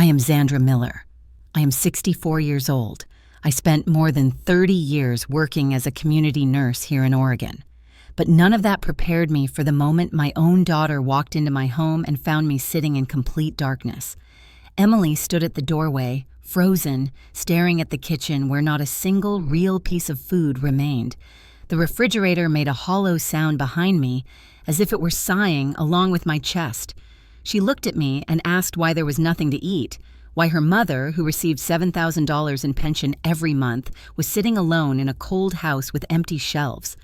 I am Xandra Miller. I am 64 years old. I spent more than 30 years working as a community nurse here in Oregon. But none of that prepared me for the moment my own daughter walked into my home and found me sitting in complete darkness. Emily stood at the doorway, frozen, staring at the kitchen where not a single real piece of food remained. The refrigerator made a hollow sound behind me, as if it were sighing along with my chest. She looked at me and asked why there was nothing to eat, why her mother, who received $7,000 in pension every month, was sitting alone in a cold house with empty shelves.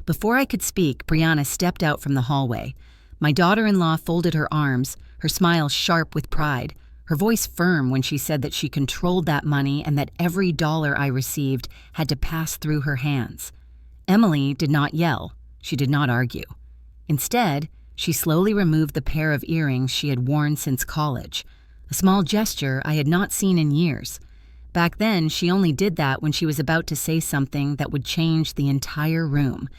Before I could speak, Brianna stepped out from the hallway. My daughter-in-law folded her arms, her smile sharp with pride, her voice firm when she said that she controlled that money and that every dollar I received had to pass through her hands. Emily did not yell. She did not argue. Instead, she slowly removed the pair of earrings she had worn since college, a small gesture I had not seen in years. Back then, she only did that when she was about to say something that would change the entire room.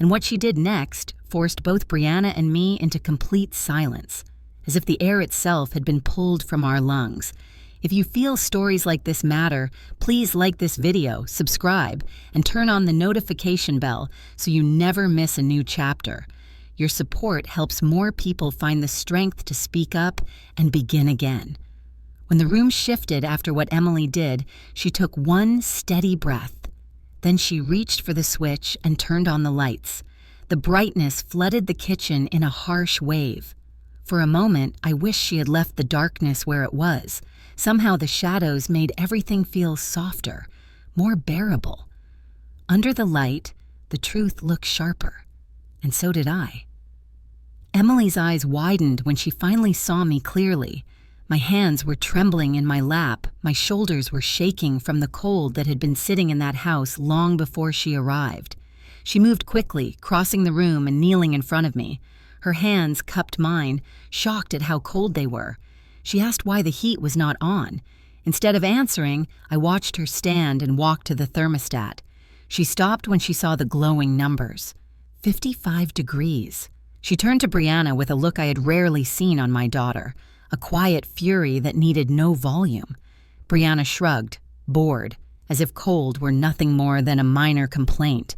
And what she did next forced both Brianna and me into complete silence, as if the air itself had been pulled from our lungs. If you feel stories like this matter, please like this video, subscribe, and turn on the notification bell so you never miss a new chapter. Your support helps more people find the strength to speak up and begin again. When the room shifted after what Emily did, she took one steady breath. Then she reached for the switch and turned on the lights. The brightness flooded the kitchen in a harsh wave. For a moment, I wished she had left the darkness where it was. Somehow the shadows made everything feel softer, more bearable. Under the light, the truth looked sharper, and so did I. Emily's eyes widened when she finally saw me clearly. My hands were trembling in my lap, my shoulders were shaking from the cold that had been sitting in that house long before she arrived. She moved quickly, crossing the room and kneeling in front of me. Her hands cupped mine, shocked at how cold they were. She asked why the heat was not on. Instead of answering, I watched her stand and walk to the thermostat. She stopped when she saw the glowing numbers. 55 degrees. She turned to Brianna with a look I had rarely seen on my daughter, a quiet fury that needed no volume. Brianna shrugged, bored, as if cold were nothing more than a minor complaint.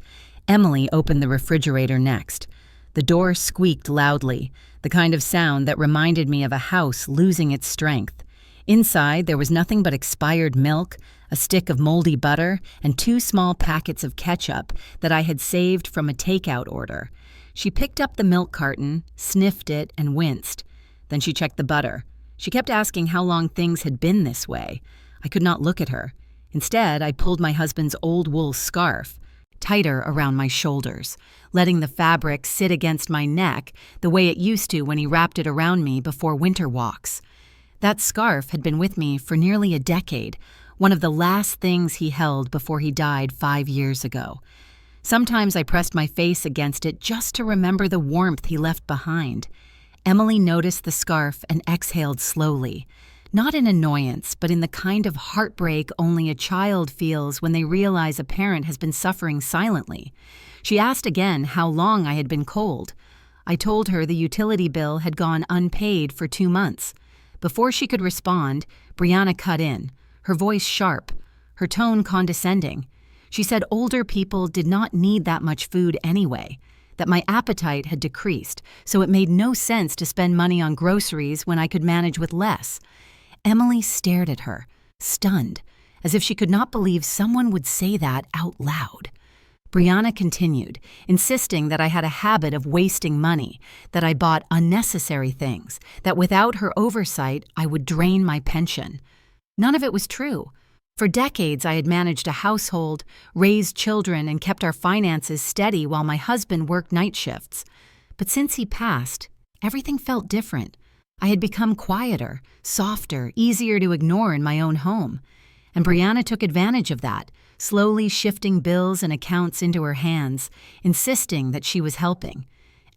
Emily opened the refrigerator next. The door squeaked loudly, the kind of sound that reminded me of a house losing its strength. Inside, there was nothing but expired milk, a stick of moldy butter, and 2 small packets of ketchup that I had saved from a takeout order. She picked up the milk carton, sniffed it, and winced. Then she checked the butter. She kept asking how long things had been this way. I could not look at her. Instead, I pulled my husband's old wool scarf tighter around my shoulders, letting the fabric sit against my neck the way it used to when he wrapped it around me before winter walks. That scarf had been with me for nearly a decade, one of the last things he held before he died 5 years ago. Sometimes I pressed my face against it just to remember the warmth he left behind. Emily noticed the scarf and exhaled slowly, not in annoyance, but in the kind of heartbreak only a child feels when they realize a parent has been suffering silently. She asked again how long I had been cold. I told her the utility bill had gone unpaid for 2 months. Before she could respond, Brianna cut in, her voice sharp, her tone condescending. She said older people did not need that much food anyway, that my appetite had decreased, so it made no sense to spend money on groceries when I could manage with less. Emily stared at her, stunned, as if she could not believe someone would say that out loud. Brianna continued, insisting that I had a habit of wasting money, that I bought unnecessary things, that without her oversight I would drain my pension. None of it was true. For decades, I had managed a household, raised children, and kept our finances steady while my husband worked night shifts. But since he passed, everything felt different. I had become quieter, softer, easier to ignore in my own home. And Brianna took advantage of that, slowly shifting bills and accounts into her hands, insisting that she was helping.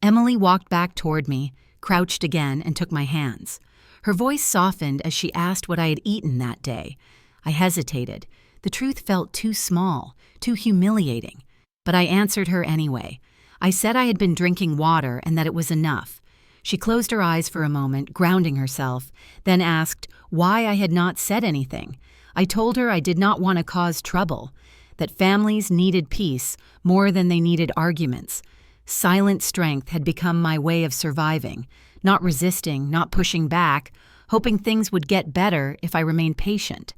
Emily walked back toward me, crouched again, and took my hands. Her voice softened as she asked what I had eaten that day. I hesitated. The truth felt too small, too humiliating. But I answered her anyway. I said I had been drinking water and that it was enough. She closed her eyes for a moment, grounding herself, then asked why I had not said anything. I told her I did not want to cause trouble, that families needed peace more than they needed arguments. Silent strength had become my way of surviving, not resisting, not pushing back, hoping things would get better if I remained patient.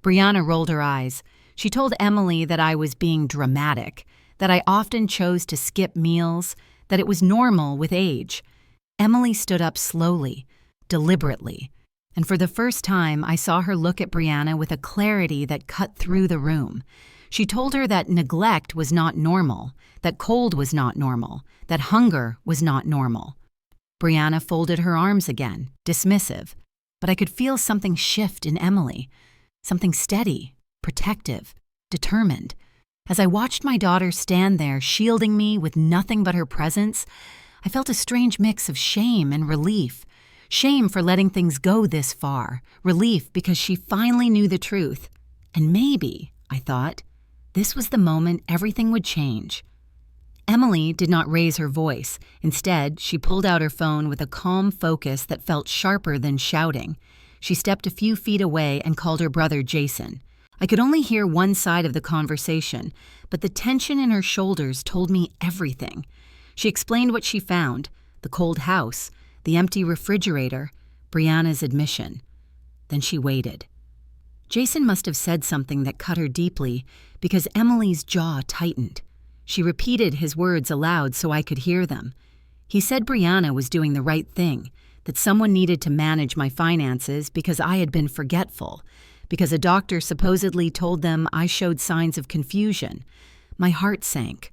Brianna rolled her eyes. She told Emily that I was being dramatic, that I often chose to skip meals, that it was normal with age. Emily stood up slowly, deliberately, and for the first time I saw her look at Brianna with a clarity that cut through the room. She told her that neglect was not normal, that cold was not normal, that hunger was not normal. Brianna folded her arms again, dismissive, but I could feel something shift in Emily, something steady, protective, determined. As I watched my daughter stand there, shielding me with nothing but her presence, I felt a strange mix of shame and relief. Shame for letting things go this far, relief because she finally knew the truth. And maybe, I thought, this was the moment everything would change. Emily did not raise her voice. Instead, she pulled out her phone with a calm focus that felt sharper than shouting. She stepped a few feet away and called her brother Jason. I could only hear one side of the conversation, but the tension in her shoulders told me everything. She explained what she found: the cold house, the empty refrigerator, Brianna's admission. Then she waited. Jason must have said something that cut her deeply, because Emily's jaw tightened. She repeated his words aloud so I could hear them. He said Brianna was doing the right thing, that someone needed to manage my finances because I had been forgetful, because a doctor supposedly told them I showed signs of confusion. My heart sank.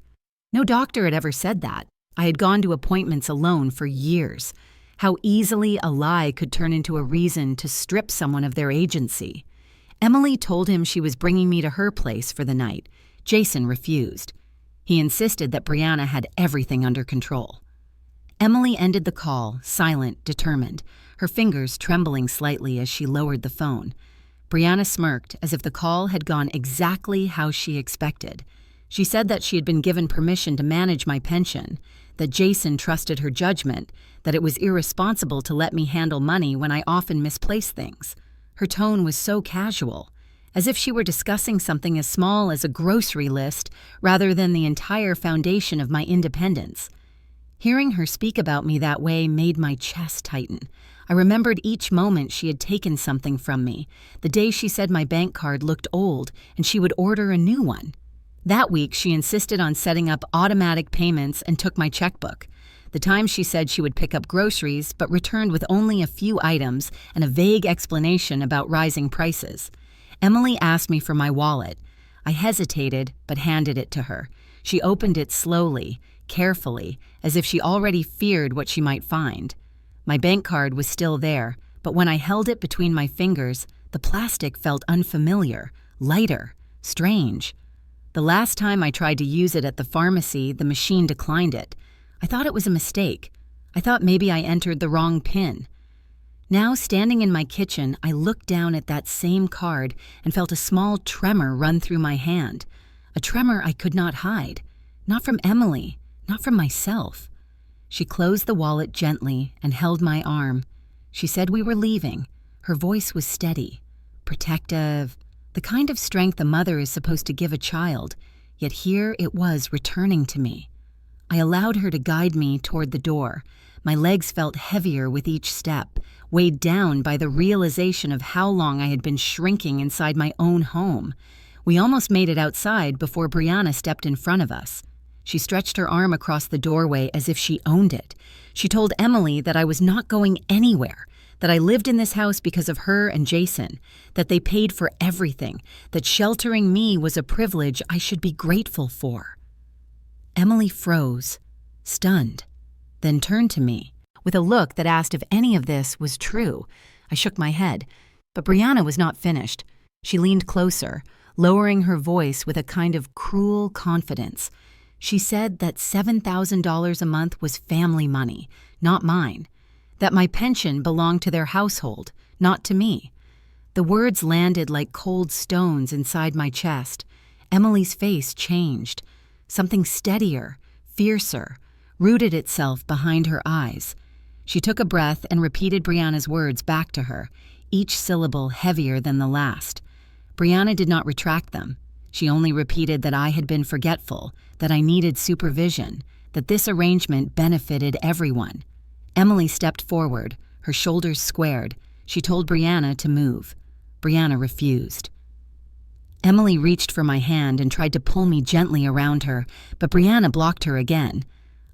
No doctor had ever said that. I had gone to appointments alone for years. How easily a lie could turn into a reason to strip someone of their agency. Emily told him she was bringing me to her place for the night. Jason refused. He insisted that Brianna had everything under control. Emily ended the call, silent, determined, her fingers trembling slightly as she lowered the phone. Brianna smirked as if the call had gone exactly how she expected. She said that she had been given permission to manage my pension, that Jason trusted her judgment, that it was irresponsible to let me handle money when I often misplaced things. Her tone was so casual, as if she were discussing something as small as a grocery list rather than the entire foundation of my independence. Hearing her speak about me that way made my chest tighten. I remembered each moment she had taken something from me, the day she said my bank card looked old and she would order a new one. That week, she insisted on setting up automatic payments and took my checkbook. The time she said she would pick up groceries but returned with only a few items and a vague explanation about rising prices. Emily asked me for my wallet. I hesitated but handed it to her. She opened it slowly, carefully, as if she already feared what she might find. My bank card was still there, but when I held it between my fingers, the plastic felt unfamiliar, lighter, strange. The last time I tried to use it at the pharmacy, the machine declined it. I thought it was a mistake. I thought maybe I entered the wrong PIN. Now, standing in my kitchen, I looked down at that same card and felt a small tremor run through my hand. A tremor I could not hide. Not from Emily, not from myself. She closed the wallet gently and held my arm. She said we were leaving. Her voice was steady, protective, the kind of strength a mother is supposed to give a child, yet here it was returning to me. I allowed her to guide me toward the door. My legs felt heavier with each step, weighed down by the realization of how long I had been shrinking inside my own home. We almost made it outside before Brianna stepped in front of us. She stretched her arm across the doorway as if she owned it. She told Emily that I was not going anywhere, that I lived in this house because of her and Jason, that they paid for everything, that sheltering me was a privilege I should be grateful for. Emily froze, stunned, then turned to me with a look that asked if any of this was true. I shook my head, but Brianna was not finished. She leaned closer, lowering her voice with a kind of cruel confidence. She said that $7,000 a month was family money, not mine, that my pension belonged to their household, not to me. The words landed like cold stones inside my chest. Emily's face changed. Something steadier, fiercer, rooted itself behind her eyes. She took a breath and repeated Brianna's words back to her, each syllable heavier than the last. Brianna did not retract them. She only repeated that I had been forgetful, that I needed supervision, that this arrangement benefited everyone. Emily stepped forward, her shoulders squared. She told Brianna to move. Brianna refused. Emily reached for my hand and tried to pull me gently around her, but Brianna blocked her again.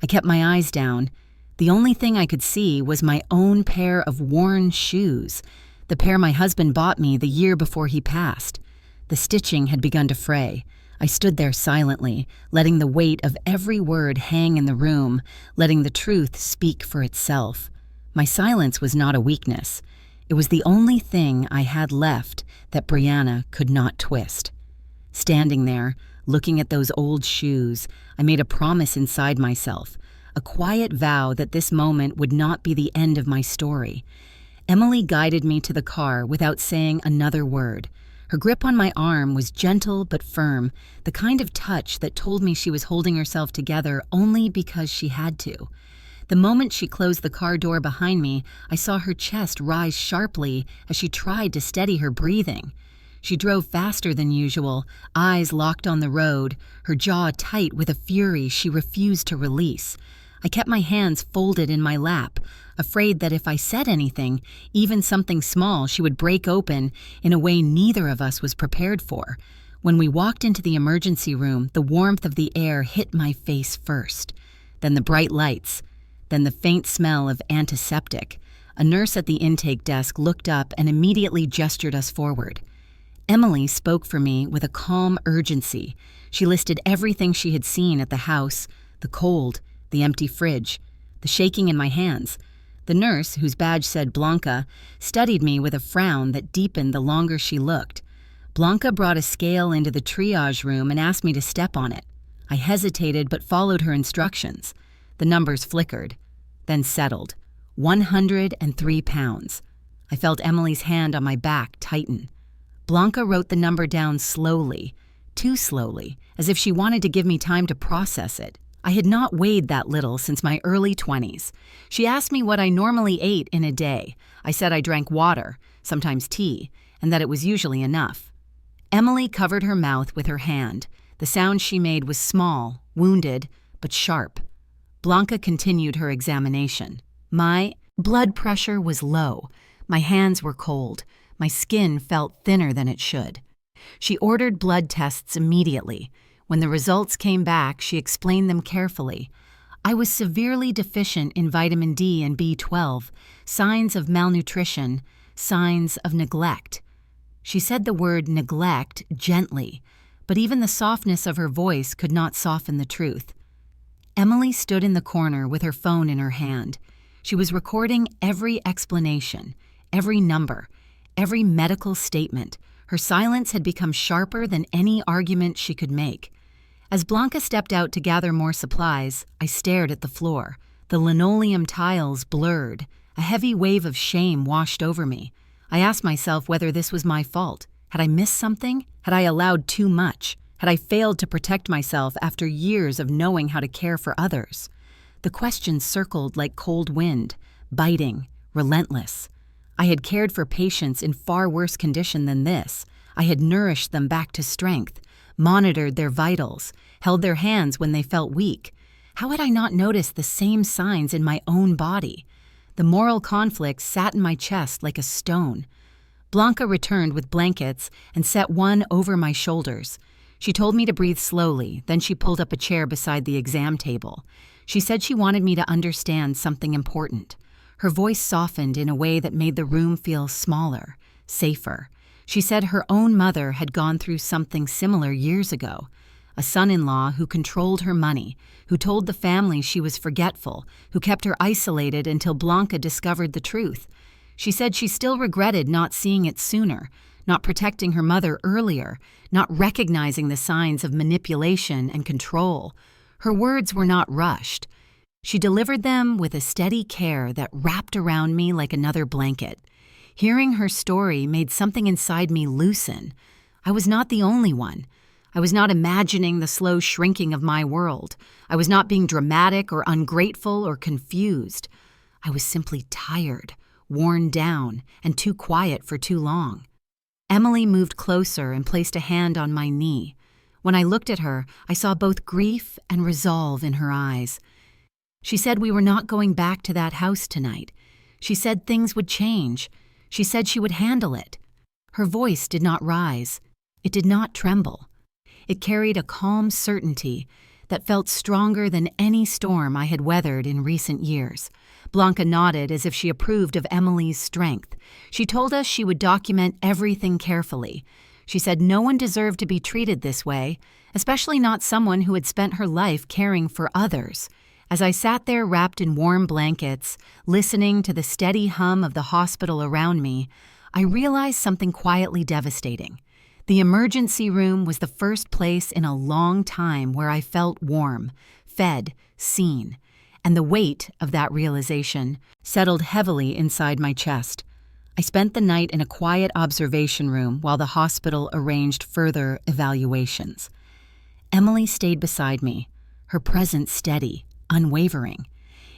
I kept my eyes down. The only thing I could see was my own pair of worn shoes, the pair my husband bought me the year before he passed. The stitching had begun to fray. I stood there silently, letting the weight of every word hang in the room, letting the truth speak for itself. My silence was not a weakness. It was the only thing I had left that Brianna could not twist. Standing there, looking at those old shoes, I made a promise inside myself, a quiet vow that this moment would not be the end of my story. Emily guided me to the car without saying another word. Her grip on my arm was gentle but firm, the kind of touch that told me she was holding herself together only because she had to. The moment she closed the car door behind me, I saw her chest rise sharply as she tried to steady her breathing. She drove faster than usual, eyes locked on the road, her jaw tight with a fury she refused to release. I kept my hands folded in my lap, afraid that if I said anything, even something small, she would break open in a way neither of us was prepared for. When we walked into the emergency room, the warmth of the air hit my face first, then the bright lights, then the faint smell of antiseptic. A nurse at the intake desk looked up and immediately gestured us forward. Emily spoke for me with a calm urgency. She listed everything she had seen at the house, the cold, the empty fridge, the shaking in my hands. The nurse, whose badge said Blanca, studied me with a frown that deepened the longer she looked. Blanca brought a scale into the triage room and asked me to step on it. I hesitated but followed her instructions. The numbers flickered, then settled. 103 pounds. I felt Emily's hand on my back tighten. Blanca wrote the number down slowly, too slowly, as if she wanted to give me time to process it. I had not weighed that little since my early 20s. She asked me what I normally ate in a day. I said I drank water, sometimes tea, and that it was usually enough. Emily covered her mouth with her hand. The sound she made was small, wounded, but sharp. Blanca continued her examination. My blood pressure was low. My hands were cold. My skin felt thinner than it should. She ordered blood tests immediately. When the results came back, she explained them carefully. I was severely deficient in vitamin D and B12, signs of malnutrition, signs of neglect. She said the word neglect gently, but even the softness of her voice could not soften the truth. Emily stood in the corner with her phone in her hand. She was recording every explanation, every number, every medical statement. Her silence had become sharper than any argument she could make. As Blanca stepped out to gather more supplies, I stared at the floor. The linoleum tiles blurred. A heavy wave of shame washed over me. I asked myself whether this was my fault. Had I missed something? Had I allowed too much? Had I failed to protect myself after years of knowing how to care for others? The questions circled like cold wind, biting, relentless. I had cared for patients in far worse condition than this. I had nourished them back to strength, monitored their vitals, held their hands when they felt weak. How had I not noticed the same signs in my own body? The moral conflict sat in my chest like a stone. Blanca returned with blankets and set one over my shoulders. She told me to breathe slowly, then she pulled up a chair beside the exam table. She said she wanted me to understand something important. Her voice softened in a way that made the room feel smaller, safer. She said her own mother had gone through something similar years ago. A son-in-law who controlled her money, who told the family she was forgetful, who kept her isolated until Blanca discovered the truth. She said she still regretted not seeing it sooner, not protecting her mother earlier, not recognizing the signs of manipulation and control. Her words were not rushed. She delivered them with a steady care that wrapped around me like another blanket. Hearing her story made something inside me loosen. I was not the only one. I was not imagining the slow shrinking of my world. I was not being dramatic or ungrateful or confused. I was simply tired, worn down, and too quiet for too long. Emily moved closer and placed a hand on my knee. When I looked at her, I saw both grief and resolve in her eyes. She said we were not going back to that house tonight. She said things would change. She said she would handle it. Her voice did not rise. It did not tremble. It carried a calm certainty that felt stronger than any storm I had weathered in recent years. Blanca nodded as if she approved of Emily's strength. She told us she would document everything carefully. She said no one deserved to be treated this way, especially not someone who had spent her life caring for others. As I sat there wrapped in warm blankets, listening to the steady hum of the hospital around me, I realized something quietly devastating. The emergency room was the first place in a long time where I felt warm, fed, seen, and the weight of that realization settled heavily inside my chest. I spent the night in a quiet observation room while the hospital arranged further evaluations. Emily stayed beside me, her presence steady, unwavering.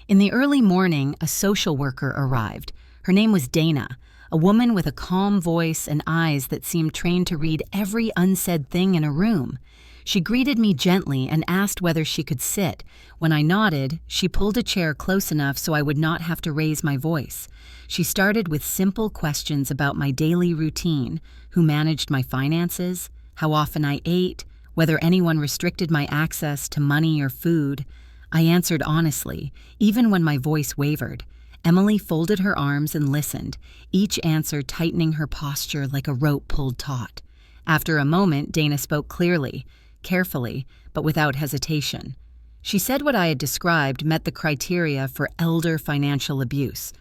In the early morning, a social worker arrived. Her name was Dana, a woman with a calm voice and eyes that seemed trained to read every unsaid thing in a room. She greeted me gently and asked whether she could sit. When I nodded, she pulled a chair close enough so I would not have to raise my voice. She started with simple questions about my daily routine, who managed my finances, how often I ate, whether anyone restricted my access to money or food. I answered honestly, even when my voice wavered. Emily folded her arms and listened, each answer tightening her posture like a rope pulled taut. After a moment, Dana spoke clearly, carefully, but without hesitation. She said what I had described met the criteria for elder financial abuse.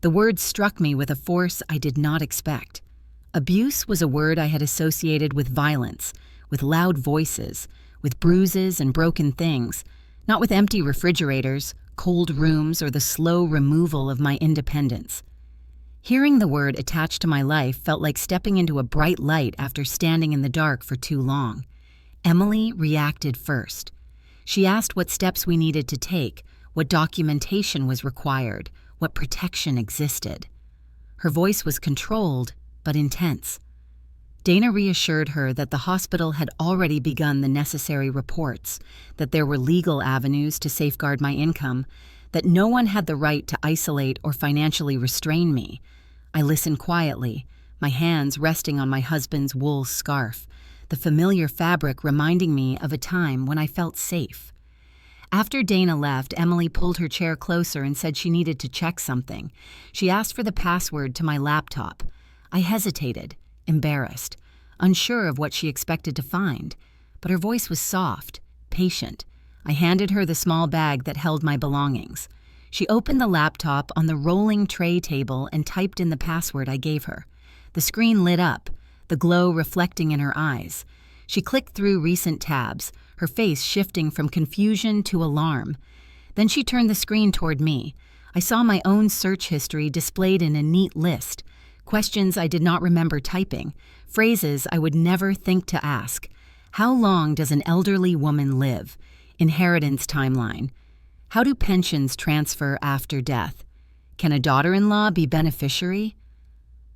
The word struck me with a force I did not expect. Abuse was a word I had associated with violence, with loud voices, with bruises and broken things, not with empty refrigerators, cold rooms, or the slow removal of my independence. Hearing the word attached to my life felt like stepping into a bright light after standing in the dark for too long. Emily reacted first. She asked what steps we needed to take, what documentation was required, what protection existed. Her voice was controlled, but intense. Dana reassured her that the hospital had already begun the necessary reports, that there were legal avenues to safeguard my income, that no one had the right to isolate or financially restrain me. I listened quietly, my hands resting on my husband's wool scarf, the familiar fabric reminding me of a time when I felt safe. After Dana left, Emily pulled her chair closer and said she needed to check something. She asked for the password to my laptop. I hesitated, embarrassed, unsure of what she expected to find, but her voice was soft, patient. I handed her the small bag that held my belongings. She opened the laptop on the rolling tray table and typed in the password I gave her. The screen lit up, the glow reflecting in her eyes. She clicked through recent tabs, her face shifting from confusion to alarm. Then she turned the screen toward me. I saw my own search history displayed in a neat list. Questions I did not remember typing, phrases I would never think to ask. How long does an elderly woman live? Inheritance timeline. How do pensions transfer after death? Can a daughter-in-law be beneficiary?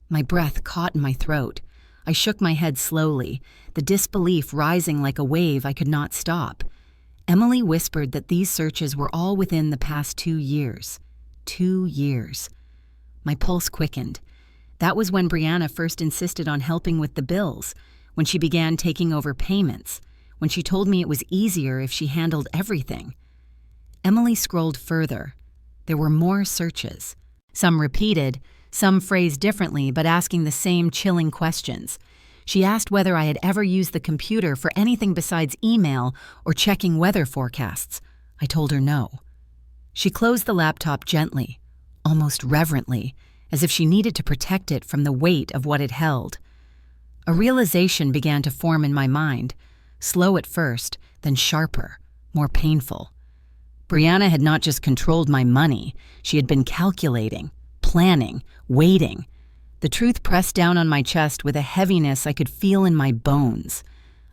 My breath caught in my throat. I shook my head slowly, the disbelief rising like a wave I could not stop. Emily whispered that these searches were all within the past 2 years. 2 years. My pulse quickened. That was when Brianna first insisted on helping with the bills, when she began taking over payments, when she told me it was easier if she handled everything. Emily scrolled further. There were more searches. Some repeated, some phrased differently but asking the same chilling questions. She asked whether I had ever used the computer for anything besides email or checking weather forecasts. I told her no. She closed the laptop gently, almost reverently, as if she needed to protect it from the weight of what it held. A realization began to form in my mind, slow at first, then sharper, more painful. Brianna had not just controlled my money, she had been calculating, planning, waiting. The truth pressed down on my chest with a heaviness I could feel in my bones.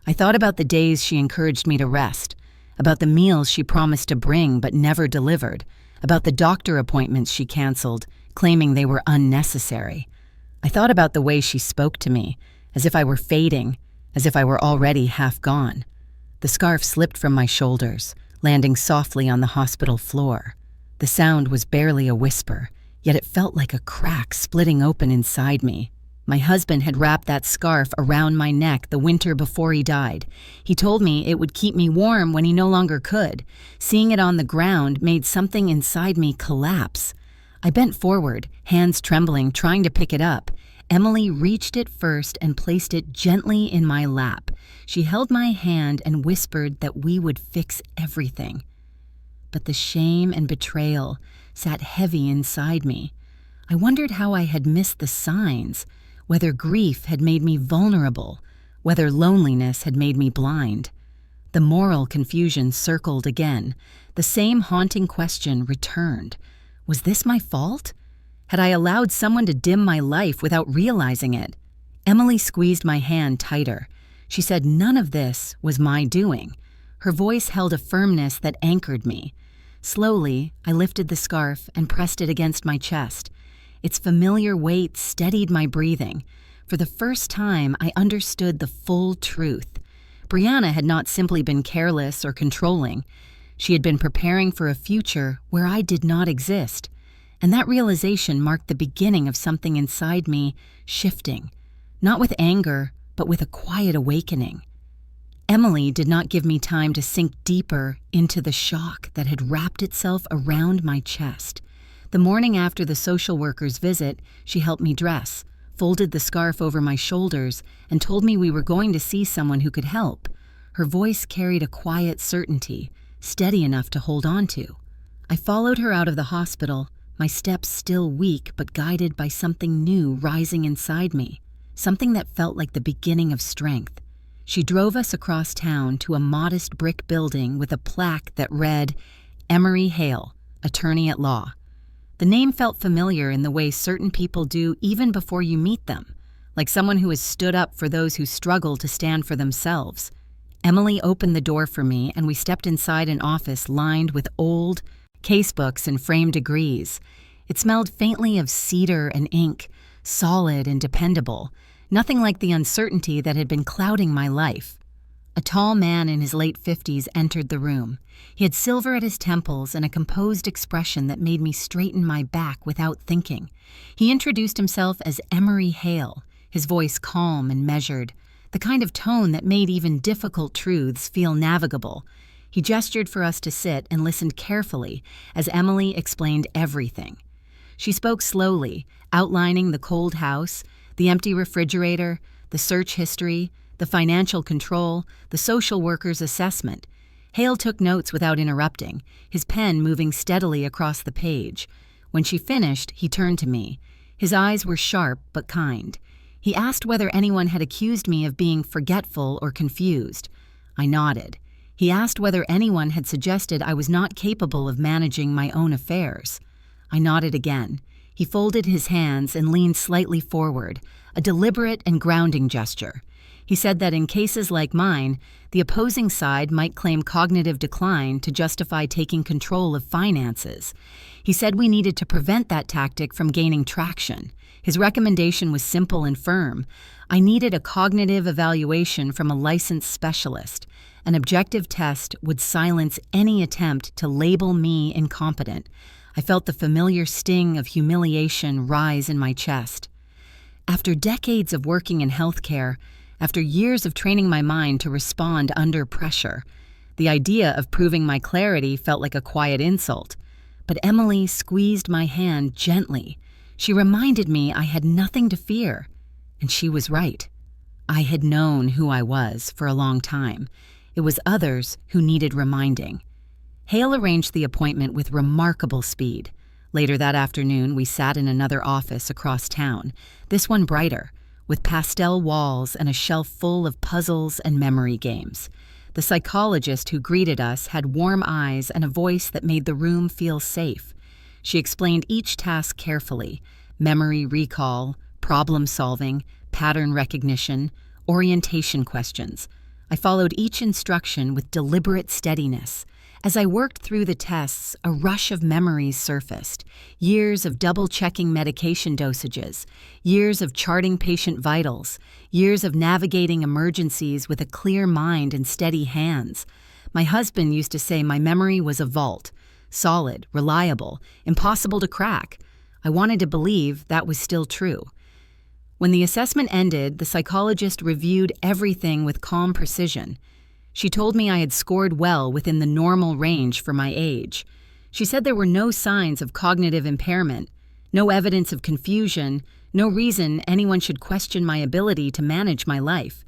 I thought about the days she encouraged me to rest, about the meals she promised to bring but never delivered, about the doctor appointments she canceled, claiming they were unnecessary. I thought about the way she spoke to me, as if I were fading, as if I were already half gone. The scarf slipped from my shoulders, landing softly on the hospital floor. The sound was barely a whisper, yet it felt like a crack splitting open inside me. My husband had wrapped that scarf around my neck the winter before he died. He told me it would keep me warm when he no longer could. Seeing it on the ground made something inside me collapse. I bent forward, hands trembling, trying to pick it up. Emily reached it first and placed it gently in my lap. She held my hand and whispered that we would fix everything. But the shame and betrayal sat heavy inside me. I wondered how I had missed the signs, whether grief had made me vulnerable, whether loneliness had made me blind. The moral confusion circled again. The same haunting question returned. Was this my fault? Had I allowed someone to dim my life without realizing it? Emily squeezed my hand tighter. She said none of this was my doing. Her voice held a firmness that anchored me. Slowly, I lifted the scarf and pressed it against my chest. Its familiar weight steadied my breathing. For the first time, I understood the full truth. Brianna had not simply been careless or controlling. She had been preparing for a future where I did not exist. And that realization marked the beginning of something inside me shifting, not with anger, but with a quiet awakening. Emily did not give me time to sink deeper into the shock that had wrapped itself around my chest. The morning after the social worker's visit, she helped me dress, folded the scarf over my shoulders, and told me we were going to see someone who could help. Her voice carried a quiet certainty, steady enough to hold on to. I followed her out of the hospital, my steps still weak but guided by something new rising inside me, something that felt like the beginning of strength. She drove us across town to a modest brick building with a plaque that read, Emery Hale, Attorney at Law. The name felt familiar in the way certain people do even before you meet them, like someone who has stood up for those who struggle to stand for themselves. Emily opened the door for me, and we stepped inside an office lined with old casebooks and framed degrees. It smelled faintly of cedar and ink, solid and dependable, nothing like the uncertainty that had been clouding my life. A tall man in his late 50s entered the room. He had silver at his temples and a composed expression that made me straighten my back without thinking. He introduced himself as Emery Hale, his voice calm and measured, the kind of tone that made even difficult truths feel navigable. He gestured for us to sit and listened carefully as Emily explained everything. She spoke slowly, outlining the cold house, the empty refrigerator, the search history, the financial control, the social worker's assessment. Hale took notes without interrupting, his pen moving steadily across the page. When she finished, he turned to me. His eyes were sharp but kind. He asked whether anyone had accused me of being forgetful or confused. I nodded. He asked whether anyone had suggested I was not capable of managing my own affairs. I nodded again. He folded his hands and leaned slightly forward, a deliberate and grounding gesture. He said that in cases like mine, the opposing side might claim cognitive decline to justify taking control of finances. He said we needed to prevent that tactic from gaining traction. His recommendation was simple and firm. I needed a cognitive evaluation from a licensed specialist. An objective test would silence any attempt to label me incompetent. I felt the familiar sting of humiliation rise in my chest. After decades of working in healthcare, after years of training my mind to respond under pressure, the idea of proving my clarity felt like a quiet insult. But Emily squeezed my hand gently. She reminded me I had nothing to fear. And she was right. I had known who I was for a long time. It was others who needed reminding. Hale arranged the appointment with remarkable speed. Later that afternoon, we sat in another office across town, this one brighter, with pastel walls and a shelf full of puzzles and memory games. The psychologist who greeted us had warm eyes and a voice that made the room feel safe. She explained each task carefully: memory recall, problem solving, pattern recognition, orientation questions. I followed each instruction with deliberate steadiness. As I worked through the tests, a rush of memories surfaced. Years of double-checking medication dosages, years of charting patient vitals, years of navigating emergencies with a clear mind and steady hands. My husband used to say my memory was a vault, solid, reliable, impossible to crack. I wanted to believe that was still true. When the assessment ended, the psychologist reviewed everything with calm precision. She told me I had scored well within the normal range for my age. She said there were no signs of cognitive impairment, no evidence of confusion, no reason anyone should question my ability to manage my life.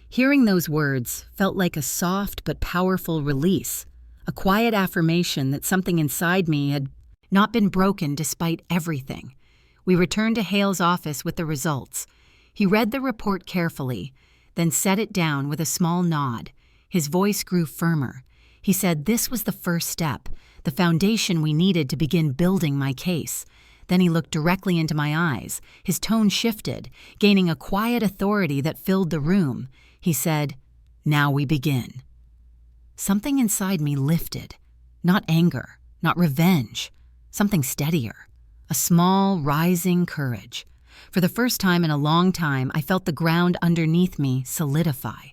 Hearing those words felt like a soft but powerful release, a quiet affirmation that something inside me had not been broken despite everything. We returned to Hale's office with the results. He read the report carefully, then set it down with a small nod. His voice grew firmer. He said this was the first step, the foundation we needed to begin building my case. Then he looked directly into my eyes. His tone shifted, gaining a quiet authority that filled the room. He said, "Now we begin." Something inside me lifted. Not anger, not revenge, something steadier. A small, rising courage. For the first time in a long time, I felt the ground underneath me solidify.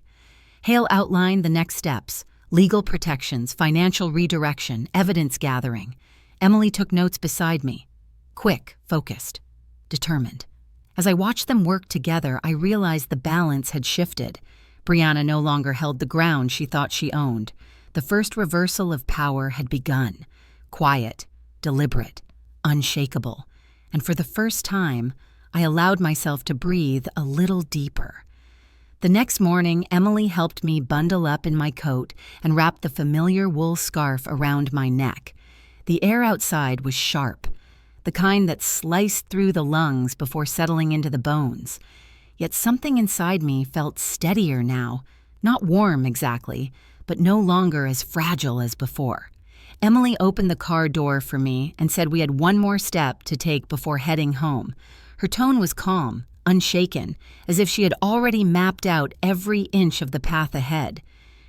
Hale outlined the next steps: legal protections, financial redirection, evidence gathering. Emily took notes beside me. Quick, focused, determined. As I watched them work together, I realized the balance had shifted. Brianna no longer held the ground she thought she owned. The first reversal of power had begun. Quiet, deliberate, unshakable. And for the first time, I allowed myself to breathe a little deeper. The next morning, Emily helped me bundle up in my coat and wrap the familiar wool scarf around my neck. The air outside was sharp, the kind that sliced through the lungs before settling into the bones. Yet something inside me felt steadier now, not warm exactly, but no longer as fragile as before. Emily opened the car door for me and said we had one more step to take before heading home. Her tone was calm, unshaken, as if she had already mapped out every inch of the path ahead.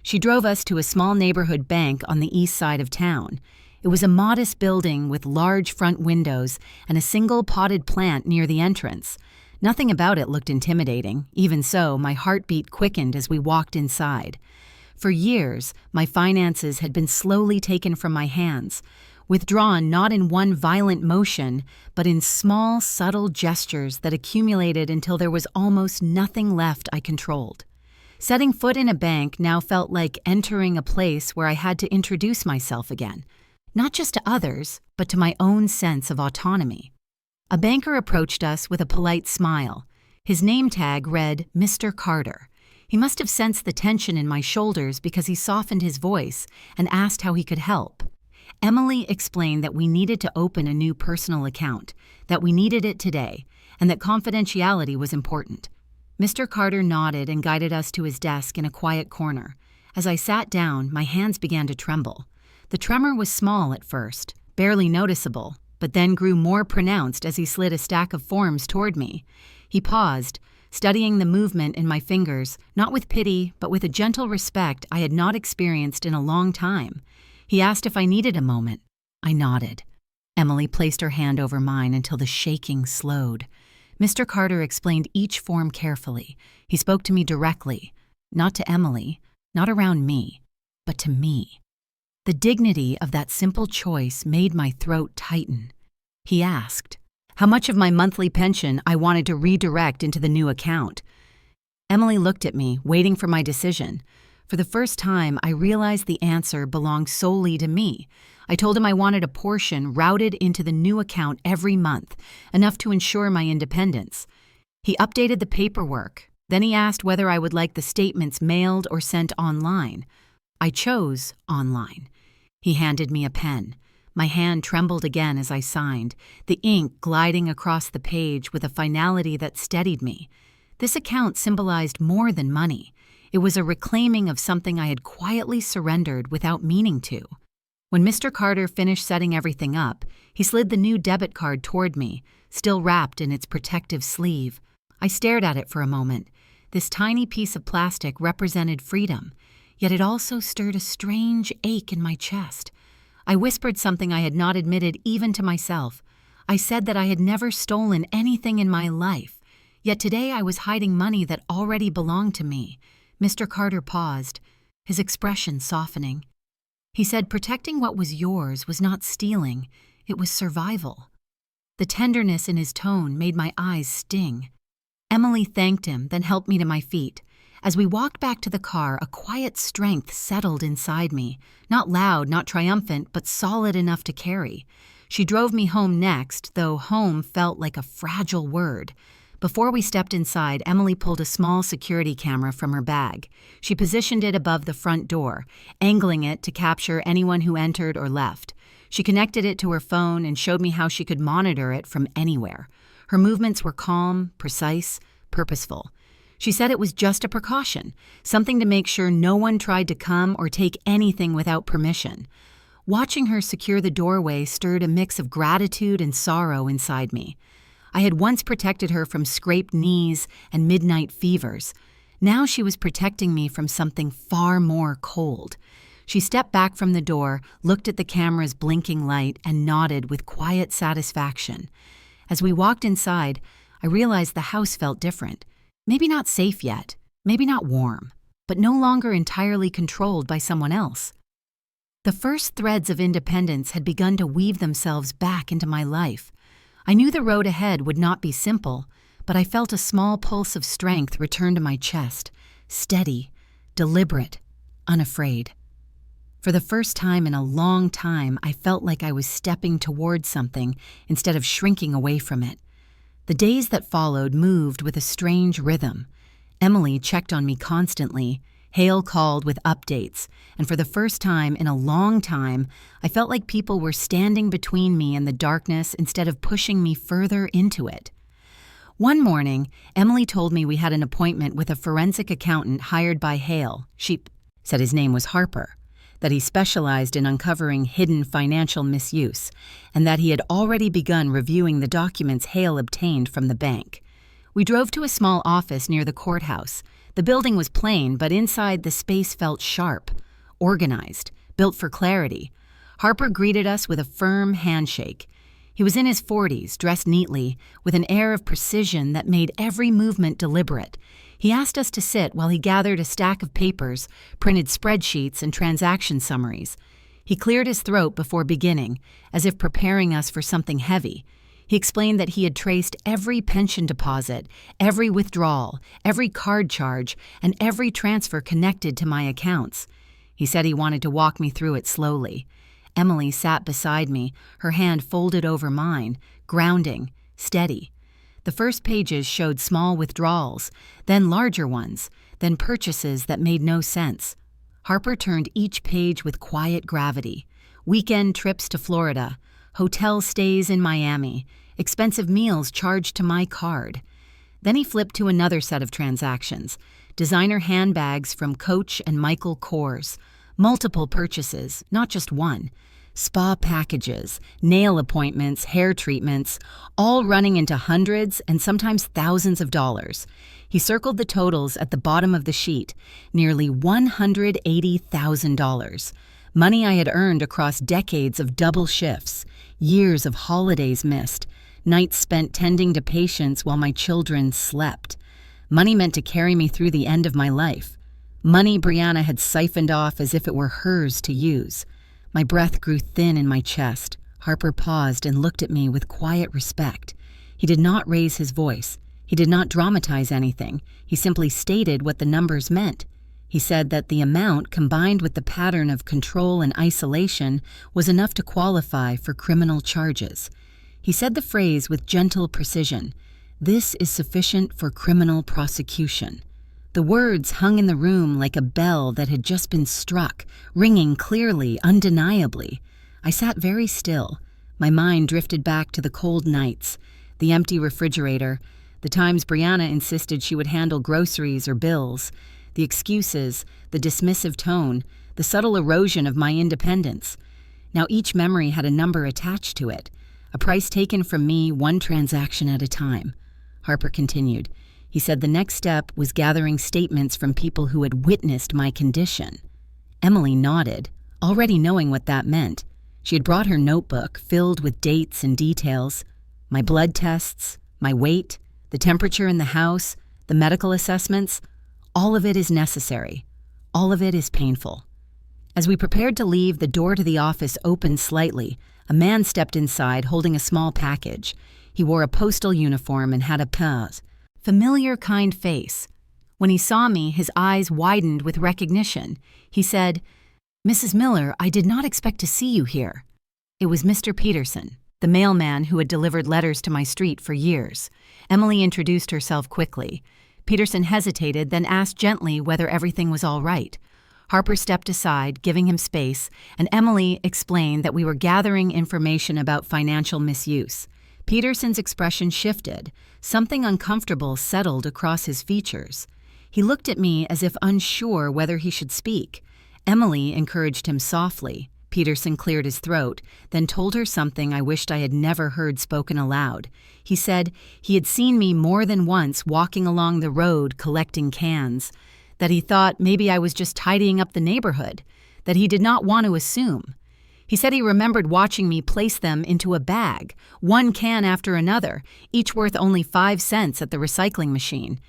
She drove us to a small neighborhood bank on the east side of town. It was a modest building with large front windows and a single potted plant near the entrance. Nothing about it looked intimidating. Even so, my heartbeat quickened as we walked inside. For years, my finances had been slowly taken from my hands, withdrawn not in one violent motion, but in small, subtle gestures that accumulated until there was almost nothing left I controlled. Setting foot in a bank now felt like entering a place where I had to introduce myself again, not just to others, but to my own sense of autonomy. A banker approached us with a polite smile. His name tag read Mr. Carter. He must have sensed the tension in my shoulders because he softened his voice and asked how he could help. Emily explained that we needed to open a new personal account, that we needed it today, and that confidentiality was important. Mr. Carter nodded and guided us to his desk in a quiet corner. As I sat down, my hands began to tremble. The tremor was small at first, barely noticeable, but then grew more pronounced as he slid a stack of forms toward me. He paused, studying the movement in my fingers, not with pity, but with a gentle respect I had not experienced in a long time. He asked if I needed a moment. I nodded. Emily placed her hand over mine until the shaking slowed. Mr. Carter explained each form carefully. He spoke to me directly, not to Emily, not around me, but to me. The dignity of that simple choice made my throat tighten. He asked how much of my monthly pension I wanted to redirect into the new account. Emily looked at me, waiting for my decision. For the first time, I realized the answer belonged solely to me. I told him I wanted a portion routed into the new account every month, enough to ensure my independence. He updated the paperwork. Then he asked whether I would like the statements mailed or sent online. I chose online. He handed me a pen. My hand trembled again as I signed, the ink gliding across the page with a finality that steadied me. This account symbolized more than money. It was a reclaiming of something I had quietly surrendered without meaning to. When Mr. Carter finished setting everything up, he slid the new debit card toward me, still wrapped in its protective sleeve. I stared at it for a moment. This tiny piece of plastic represented freedom. yet it also stirred a strange ache in my chest. I whispered something I had not admitted even to myself. I said that I had never stolen anything in my life, yet today I was hiding money that already belonged to me. Mr. Carter paused, his expression softening. He said protecting what was yours was not stealing, it was survival. The tenderness in his tone made my eyes sting. Emily thanked him, then helped me to my feet. As we walked back to the car, a quiet strength settled inside me. Not loud, not triumphant, but solid enough to carry. She drove me home next, though home felt like a fragile word. Before we stepped inside, Emily pulled a small security camera from her bag. She positioned it above the front door, angling it to capture anyone who entered or left. She connected it to her phone and showed me how she could monitor it from anywhere. Her movements were calm, precise, purposeful. She said it was just a precaution, something to make sure no one tried to come or take anything without permission. Watching her secure the doorway stirred a mix of gratitude and sorrow inside me. I had once protected her from scraped knees and midnight fevers. Now she was protecting me from something far more cold. She stepped back from the door, looked at the camera's blinking light, and nodded with quiet satisfaction. As we walked inside, I realized the house felt different. Maybe not safe yet, maybe not warm, but no longer entirely controlled by someone else. The first threads of independence had begun to weave themselves back into my life. I knew the road ahead would not be simple, but I felt a small pulse of strength return to my chest, steady, deliberate, unafraid. For the first time in a long time, I felt like I was stepping towards something instead of shrinking away from it. The days that followed moved with a strange rhythm. Emily checked on me constantly. Hale called with updates, and for the first time in a long time, I felt like people were standing between me and the darkness instead of pushing me further into it. One morning, Emily told me we had an appointment with a forensic accountant hired by Hale. She said his name was Harper, that he specialized in uncovering hidden financial misuse, and that he had already begun reviewing the documents Hale obtained from the bank. We drove to a small office near the courthouse. The building was plain, but inside the space felt sharp, organized, built for clarity. Harper greeted us with a firm handshake. He was in his 40s, dressed neatly, with an air of precision that made every movement deliberate. He asked us to sit while he gathered a stack of papers, printed spreadsheets, and transaction summaries. He cleared his throat before beginning, as if preparing us for something heavy. He explained that he had traced every pension deposit, every withdrawal, every card charge, and every transfer connected to my accounts. He said he wanted to walk me through it slowly. Emily sat beside me, her hand folded over mine, grounding, steady. The first pages showed small withdrawals, then larger ones, then purchases that made no sense. Harper turned each page with quiet gravity. Weekend trips to Florida, hotel stays in Miami, expensive meals charged to my card. Then he flipped to another set of transactions, designer handbags from Coach and Michael Kors, multiple purchases, not just one, spa packages, nail appointments, hair treatments, all running into hundreds and sometimes thousands of dollars. He circled the totals at the bottom of the sheet, nearly $180,000. Money I had earned across decades of double shifts, years of holidays missed, nights spent tending to patients while my children slept. Money meant to carry me through the end of my life. Money Brianna had siphoned off as if it were hers to use. My breath grew thin in my chest. Harper paused and looked at me with quiet respect. He did not raise his voice. He did not dramatize anything. He simply stated what the numbers meant. He said that the amount, combined with the pattern of control and isolation, was enough to qualify for criminal charges. He said the phrase with gentle precision, "This is sufficient for criminal prosecution." The words hung in the room like a bell that had just been struck, ringing clearly, undeniably. I sat very still. My mind drifted back to the cold nights, the empty refrigerator, the times Brianna insisted she would handle groceries or bills, the excuses, the dismissive tone, the subtle erosion of my independence. Now each memory had a number attached to it, a price taken from me one transaction at a time. Harper continued. He said the next step was gathering statements from people who had witnessed my condition. Emily nodded, already knowing what that meant. She had brought her notebook filled with dates and details, my blood tests, my weight, the temperature in the house, the medical assessments. All of it is necessary. All of it is painful. As we prepared to leave, the door to the office opened slightly. A man stepped inside holding a small package. He wore a postal uniform and had a familiar, kind face. When he saw me, his eyes widened with recognition. He said, "Mrs. Miller, I did not expect to see you here." It was Mr. Peterson, the mailman who had delivered letters to my street for years. Emily introduced herself quickly. Peterson hesitated, then asked gently whether everything was all right. Harper stepped aside, giving him space, and Emily explained that we were gathering information about financial misuse. Peterson's expression shifted. Something uncomfortable settled across his features. He looked at me as if unsure whether he should speak. Emily encouraged him softly. Peterson cleared his throat, then told her something I wished I had never heard spoken aloud. He said he had seen me more than once walking along the road collecting cans, that he thought maybe I was just tidying up the neighborhood, that he did not want to assume. He said he remembered watching me place them into a bag, one can after another, each worth only 5 cents at the recycling machine.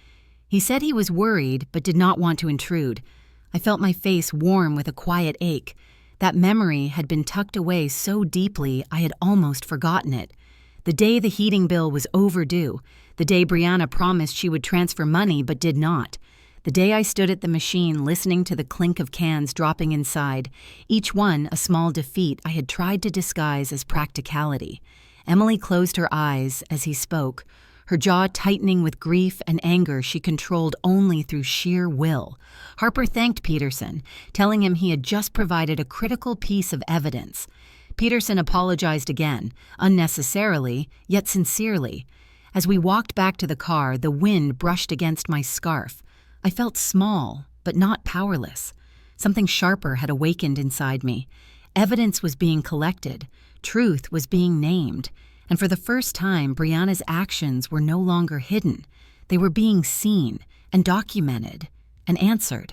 He said he was worried but did not want to intrude. I felt my face warm with a quiet ache. That memory had been tucked away so deeply I had almost forgotten it. The day the heating bill was overdue, the day Brianna promised she would transfer money but did not, the day I stood at the machine listening to the clink of cans dropping inside, each one a small defeat I had tried to disguise as practicality. Emily closed her eyes as he spoke, her jaw tightening with grief and anger she controlled only through sheer will. Harper thanked Peterson, telling him he had just provided a critical piece of evidence. Peterson apologized again, unnecessarily, yet sincerely. As we walked back to the car, the wind brushed against my scarf. I felt small, but not powerless. Something sharper had awakened inside me. Evidence was being collected. Truth was being named. And for the first time, Brianna's actions were no longer hidden. They were being seen and documented and answered.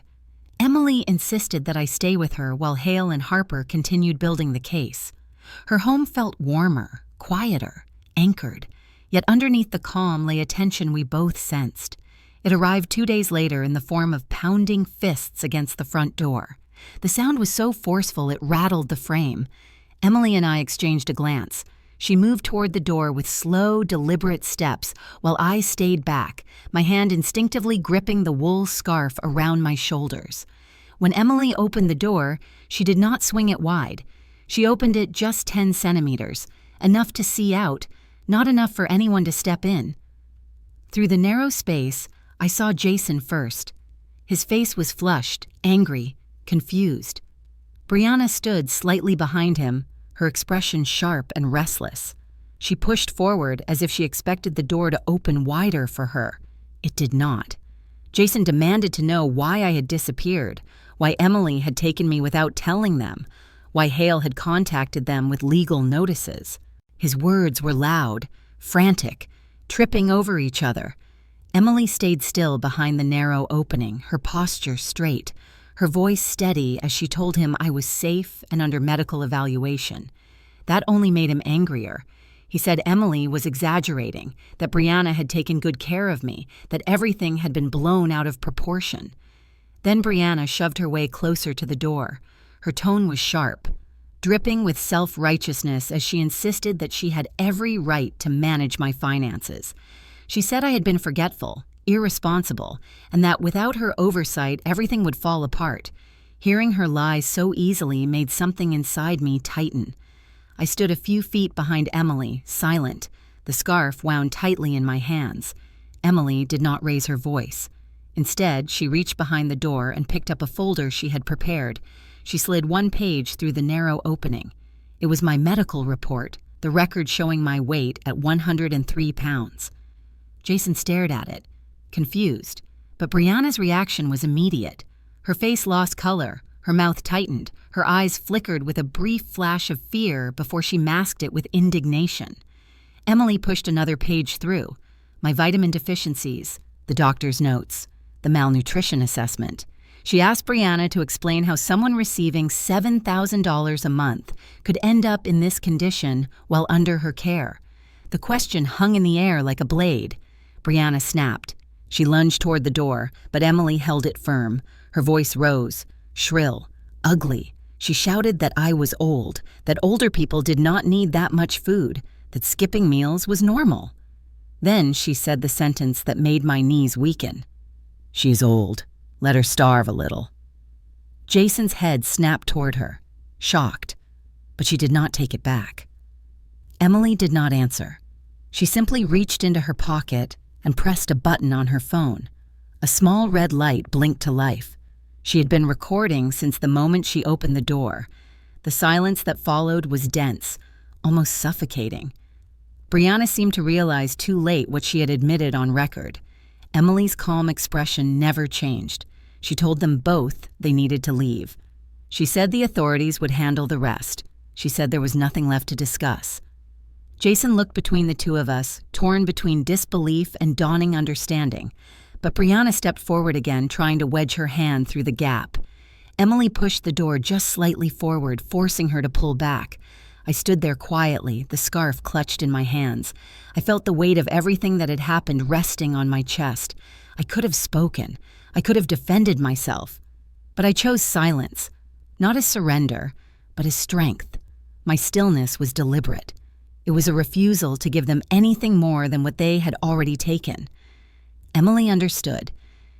Emily insisted that I stay with her while Hale and Harper continued building the case. Her home felt warmer, quieter, anchored. Yet underneath the calm lay a tension we both sensed. It arrived 2 days later in the form of pounding fists against the front door. The sound was so forceful it rattled the frame. Emily and I exchanged a glance. She moved toward the door with slow, deliberate steps, while I stayed back, my hand instinctively gripping the wool scarf around my shoulders. When Emily opened the door, she did not swing it wide. She opened it just 10 centimeters, enough to see out, not enough for anyone to step in. Through the narrow space, I saw Jason first. His face was flushed, angry, confused. Brianna stood slightly behind him, her expression sharp and restless. She pushed forward as if she expected the door to open wider for her. It did not. Jason demanded to know why I had disappeared, why Emily had taken me without telling them, why Hale had contacted them with legal notices. His words were loud, frantic, tripping over each other. Emily stayed still behind the narrow opening, her posture straight, her voice steady as she told him I was safe and under medical evaluation. That only made him angrier. He said Emily was exaggerating, that Brianna had taken good care of me, that everything had been blown out of proportion. Then Brianna shoved her way closer to the door. Her tone was sharp, dripping with self-righteousness as she insisted that she had every right to manage my finances. She said I had been forgetful, irresponsible, and that without her oversight everything would fall apart. Hearing her lie so easily made something inside me tighten. I stood a few feet behind Emily, silent, the scarf wound tightly in my hands. Emily did not raise her voice. Instead, she reached behind the door and picked up a folder she had prepared. She slid one page through the narrow opening. It was my medical report, the record showing my weight at 103 pounds. Jason stared at it, confused, but Brianna's reaction was immediate. Her face lost color, her mouth tightened, her eyes flickered with a brief flash of fear before she masked it with indignation. Emily pushed another page through. My vitamin deficiencies, the doctor's notes, the malnutrition assessment. She asked Brianna to explain how someone receiving $7,000 a month could end up in this condition while under her care. The question hung in the air like a blade. Brianna snapped. She lunged toward the door, but Emily held it firm. Her voice rose, shrill, ugly. She shouted that I was old, that older people did not need that much food, that skipping meals was normal. Then she said the sentence that made my knees weaken. "She's old. Let her starve a little." Jason's head snapped toward her, shocked, but she did not take it back. Emily did not answer. She simply reached into her pocket and pressed a button on her phone. A small red light blinked to life. She had been recording since the moment she opened the door. The silence that followed was dense, almost suffocating. Brianna seemed to realize too late what she had admitted on record. Emily's calm expression never changed. She told them both they needed to leave. She said the authorities would handle the rest. She said there was nothing left to discuss. Jason looked between the two of us, torn between disbelief and dawning understanding. But Brianna stepped forward again, trying to wedge her hand through the gap. Emily pushed the door just slightly forward, forcing her to pull back. I stood there quietly, the scarf clutched in my hands. I felt the weight of everything that had happened resting on my chest. I could have spoken. I could have defended myself. But I chose silence, not as surrender, but as strength. My stillness was deliberate. It was a refusal to give them anything more than what they had already taken. Emily understood.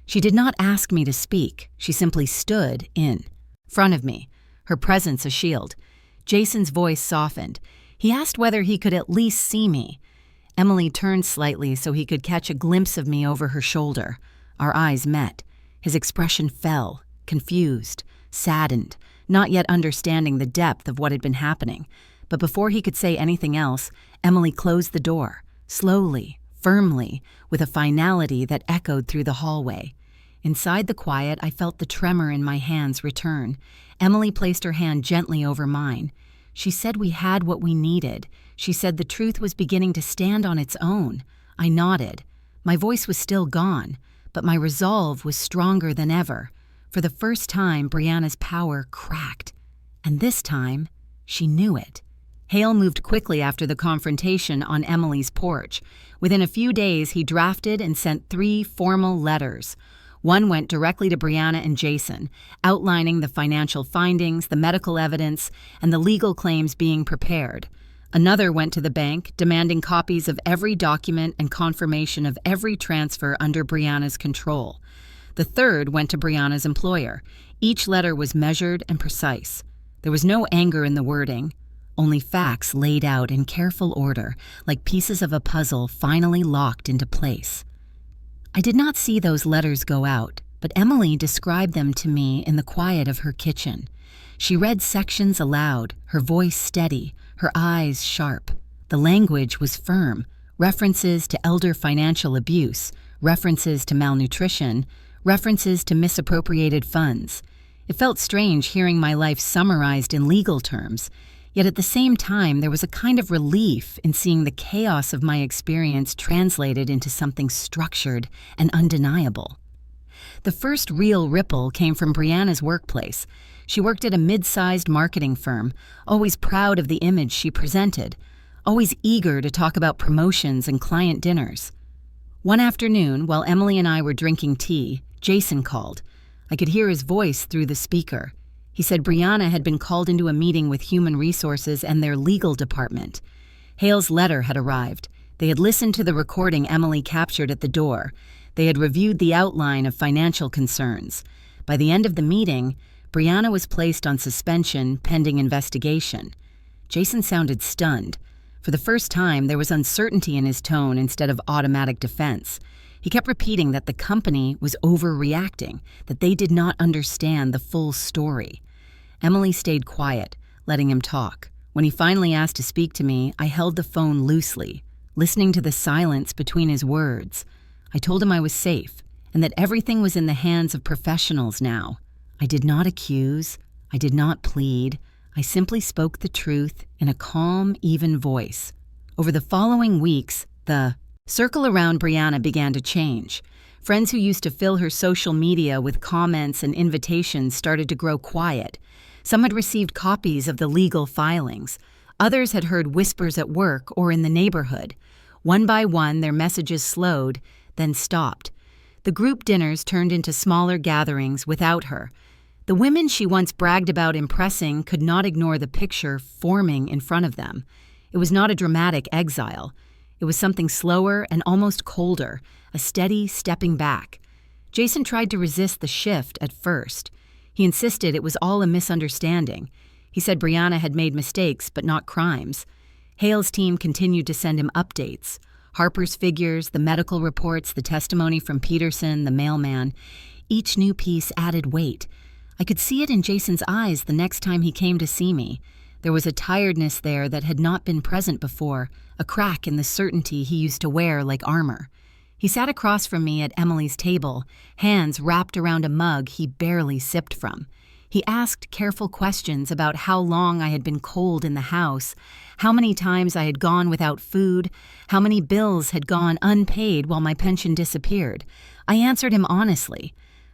She did not ask me to speak. She simply stood in front of me, her presence a shield. Jason's voice softened. He asked whether he could at least see me. Emily turned slightly so he could catch a glimpse of me over her shoulder. Our eyes met. His expression fell, confused, saddened, not yet understanding the depth of what had been happening. But before he could say anything else, Emily closed the door, slowly, firmly, with a finality that echoed through the hallway. Inside the quiet, I felt the tremor in my hands return. Emily placed her hand gently over mine. She said we had what we needed. She said the truth was beginning to stand on its own. I nodded. My voice was still gone, but my resolve was stronger than ever. For the first time, Brianna's power cracked. And this time, she knew it. Hale moved quickly after the confrontation on Emily's porch. Within a few days, he drafted and sent 3 formal letters. One went directly to Brianna and Jason, outlining the financial findings, the medical evidence, and the legal claims being prepared. Another went to the bank, demanding copies of every document and confirmation of every transfer under Brianna's control. The third went to Brianna's employer. Each letter was measured and precise. There was no anger in the wording, only facts laid out in careful order, like pieces of a puzzle finally locked into place. I did not see those letters go out, but Emily described them to me in the quiet of her kitchen. She read sections aloud, her voice steady, her eyes sharp. The language was firm, references to elder financial abuse, references to malnutrition, references to misappropriated funds. It felt strange hearing my life summarized in legal terms, yet at the same time there was a kind of relief in seeing the chaos of my experience translated into something structured and undeniable. The first real ripple came from Brianna's workplace. She worked at a mid-sized marketing firm, always proud of the image she presented, always eager to talk about promotions and client dinners. One afternoon, while Emily and I were drinking tea, Jason called. I could hear his voice through the speaker. He said Brianna had been called into a meeting with Human Resources and their legal department. Hale's letter had arrived. They had listened to the recording Emily captured at the door. They had reviewed the outline of financial concerns. By the end of the meeting, Brianna was placed on suspension pending investigation. Jason sounded stunned. For the first time, there was uncertainty in his tone instead of automatic defense. He kept repeating that the company was overreacting, that they did not understand the full story. Emily stayed quiet, letting him talk. When he finally asked to speak to me, I held the phone loosely, listening to the silence between his words. I told him I was safe, and that everything was in the hands of professionals now. I did not accuse, I did not plead, I simply spoke the truth in a calm, even voice. Over the following weeks, the circle around Brianna began to change. Friends who used to fill her social media with comments and invitations started to grow quiet. Some had received copies of the legal filings. Others had heard whispers at work or in the neighborhood. One by one, their messages slowed, then stopped. The group dinners turned into smaller gatherings without her. The women she once bragged about impressing could not ignore the picture forming in front of them. It was not a dramatic exile. It was something slower and almost colder, a steady stepping back. Jason tried to resist the shift at first. He insisted it was all a misunderstanding. He said Brianna had made mistakes, but not crimes. Hale's team continued to send him updates. Harper's figures, the medical reports, the testimony from Peterson, the mailman. Each new piece added weight. I could see it in Jason's eyes the next time he came to see me. There was a tiredness there that had not been present before, a crack in the certainty he used to wear like armor. He sat across from me at Emily's table, hands wrapped around a mug he barely sipped from. He asked careful questions about how long I had been cold in the house, how many times I had gone without food, how many bills had gone unpaid while my pension disappeared. I answered him honestly.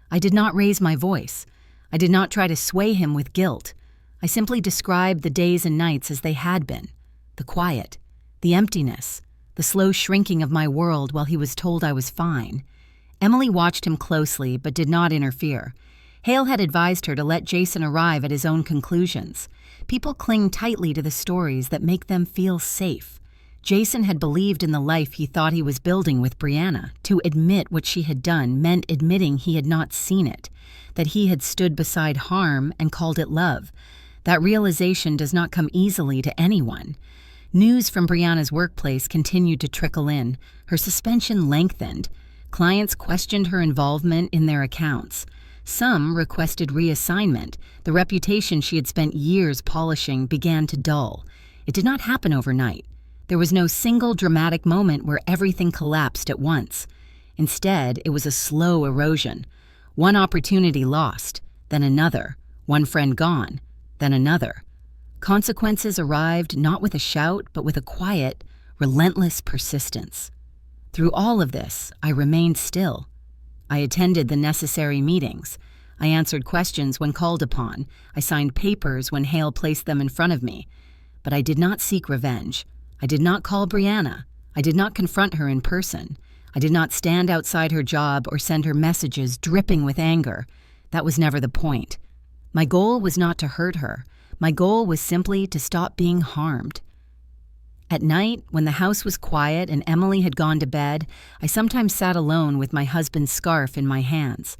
I did not raise my voice. I did not try to sway him with guilt. I simply described the days and nights as they had been. The quiet, the emptiness, the slow shrinking of my world while he was told I was fine. Emily watched him closely but did not interfere. Hale had advised her to let Jason arrive at his own conclusions. People cling tightly to the stories that make them feel safe. Jason had believed in the life he thought he was building with Brianna. To admit what she had done meant admitting he had not seen it, that he had stood beside harm and called it love. That realization does not come easily to anyone. News from Brianna's workplace continued to trickle in. Her suspension lengthened. Clients questioned her involvement in their accounts. Some requested reassignment. The reputation she had spent years polishing began to dull. It did not happen overnight. There was no single dramatic moment where everything collapsed at once. Instead, it was a slow erosion. One opportunity lost, then another. One friend gone, then another. Consequences arrived not with a shout, but with a quiet, relentless persistence. Through all of this, I remained still. I attended the necessary meetings. I answered questions when called upon. I signed papers when Hale placed them in front of me. But I did not seek revenge. I did not call Brianna. I did not confront her in person. I did not stand outside her job or send her messages dripping with anger. That was never the point. My goal was not to hurt her. My goal was simply to stop being harmed. At night, when the house was quiet and Emily had gone to bed, I sometimes sat alone with my husband's scarf in my hands.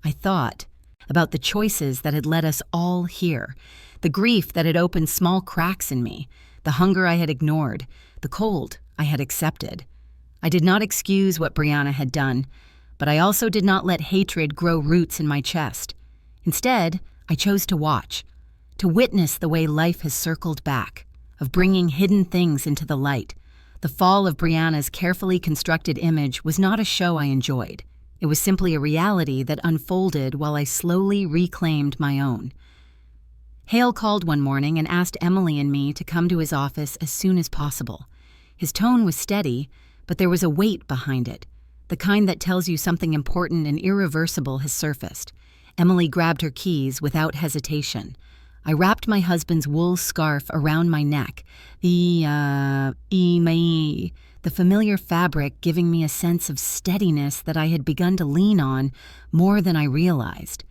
I thought about the choices that had led us all here, the grief that had opened small cracks in me, the hunger I had ignored, the cold I had accepted. I did not excuse what Brianna had done, but I also did not let hatred grow roots in my chest. Instead, I chose to watch, to witness the way life has circled back, of bringing hidden things into the light. The fall of Brianna's carefully constructed image was not a show I enjoyed. It was simply a reality that unfolded while I slowly reclaimed my own. Hale called one morning and asked Emily and me to come to his office as soon as possible. His tone was steady, but there was a weight behind it, the kind that tells you something important and irreversible has surfaced. Emily grabbed her keys without hesitation. I wrapped my husband's wool scarf around my neck, the familiar fabric giving me a sense of steadiness that I had begun to lean on more than I realized.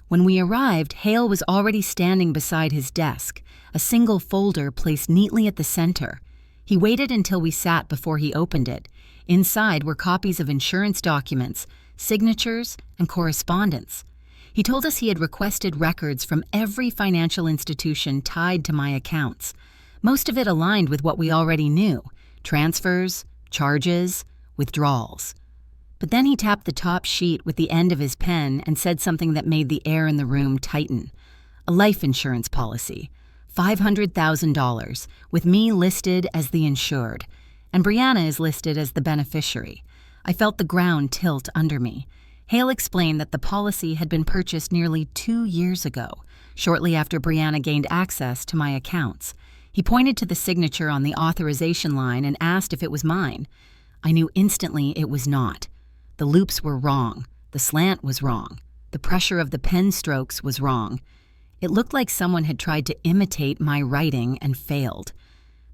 When we arrived, Hale was already standing beside his desk, a single folder placed neatly at the center. He waited until we sat before he opened it. Inside were copies of insurance documents, signatures, and correspondence. He told us he had requested records from every financial institution tied to my accounts. Most of it aligned with what we already knew: transfers, charges, withdrawals. But then he tapped the top sheet with the end of his pen and said something that made the air in the room tighten. A life insurance policy, $500,000, with me listed as the insured, and Brianna is listed as the beneficiary. I felt the ground tilt under me. Hale explained that the policy had been purchased nearly 2 years ago, shortly after Brianna gained access to my accounts. He pointed to the signature on the authorization line and asked if it was mine. I knew instantly it was not. The loops were wrong. The slant was wrong. The pressure of the pen strokes was wrong. It looked like someone had tried to imitate my writing and failed.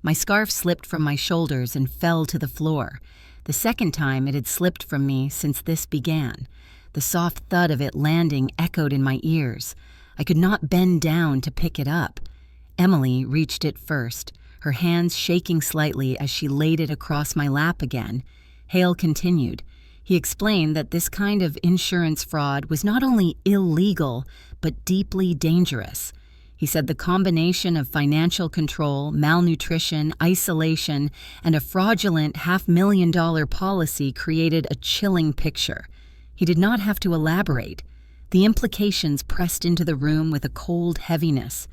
My scarf slipped from my shoulders and fell to the floor. The second time it had slipped from me since this began. The soft thud of it landing echoed in my ears. I could not bend down to pick it up. Emily reached it first, her hands shaking slightly as she laid it across my lap again. Hale continued. He explained that this kind of insurance fraud was not only illegal, but deeply dangerous. He said the combination of financial control, malnutrition, isolation, and a fraudulent $500,000 policy created a chilling picture. He did not have to elaborate. The implications pressed into the room with a cold heaviness.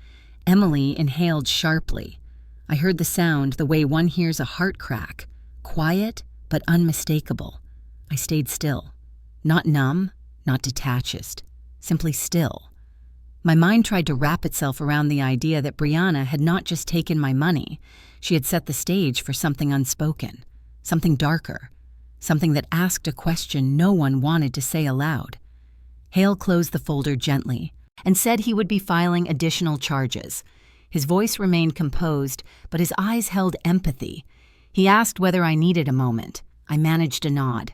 Emily inhaled sharply. I heard the sound the way one hears a heart crack, quiet but unmistakable. I stayed still. Not numb, not detached, simply still. My mind tried to wrap itself around the idea that Brianna had not just taken my money, she had set the stage for something unspoken, something darker, something that asked a question no one wanted to say aloud. Hale closed the folder gently and said he would be filing additional charges. His voice remained composed, but his eyes held empathy. He asked whether I needed a moment. I managed a nod.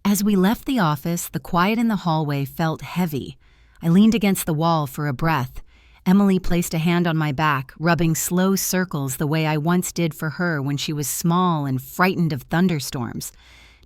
As we left the office, the quiet in the hallway felt heavy. I leaned against the wall for a breath. Emily placed a hand on my back, rubbing slow circles the way I once did for her when she was small and frightened of thunderstorms.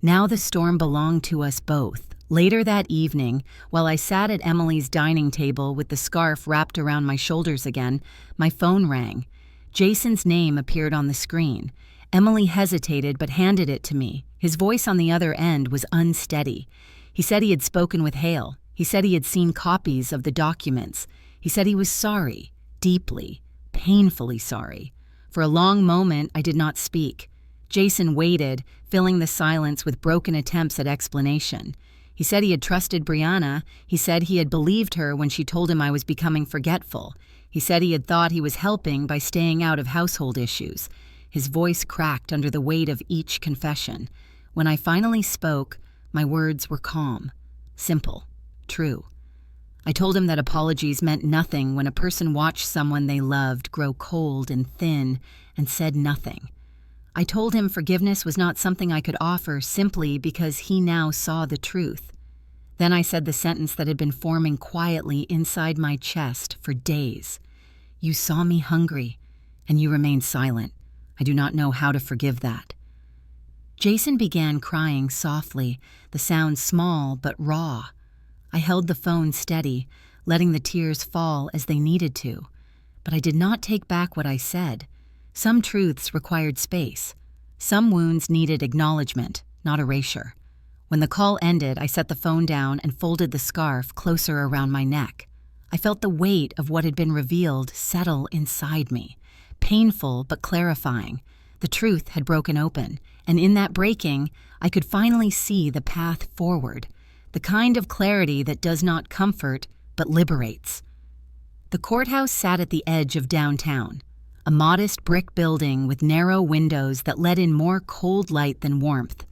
Now the storm belonged to us both. Later that evening, while I sat at Emily's dining table with the scarf wrapped around my shoulders again, my phone rang. Jason's name appeared on the screen. Emily hesitated but handed it to me. His voice on the other end was unsteady. He said he had spoken with Hale. He said he had seen copies of the documents. He said he was sorry, deeply, painfully sorry. For a long moment, I did not speak. Jason waited, filling the silence with broken attempts at explanation. He said he had trusted Brianna. He said he had believed her when she told him I was becoming forgetful. He said he had thought he was helping by staying out of household issues. His voice cracked under the weight of each confession. When I finally spoke, my words were calm, simple, true. I told him that apologies meant nothing when a person watched someone they loved grow cold and thin and said nothing. I told him forgiveness was not something I could offer simply because he now saw the truth. Then I said the sentence that had been forming quietly inside my chest for days. You saw me hungry, and you remained silent. I do not know how to forgive that. Jason began crying softly, the sound small but raw. I held the phone steady, letting the tears fall as they needed to. But I did not take back what I said. Some truths required space. Some wounds needed acknowledgement, not erasure. When the call ended, I set the phone down and folded the scarf closer around my neck. I felt the weight of what had been revealed settle inside me. Painful but clarifying. The truth had broken open, and in that breaking, I could finally see the path forward, the kind of clarity that does not comfort but liberates. The courthouse sat at the edge of downtown, a modest brick building with narrow windows that let in more cold light than warmth.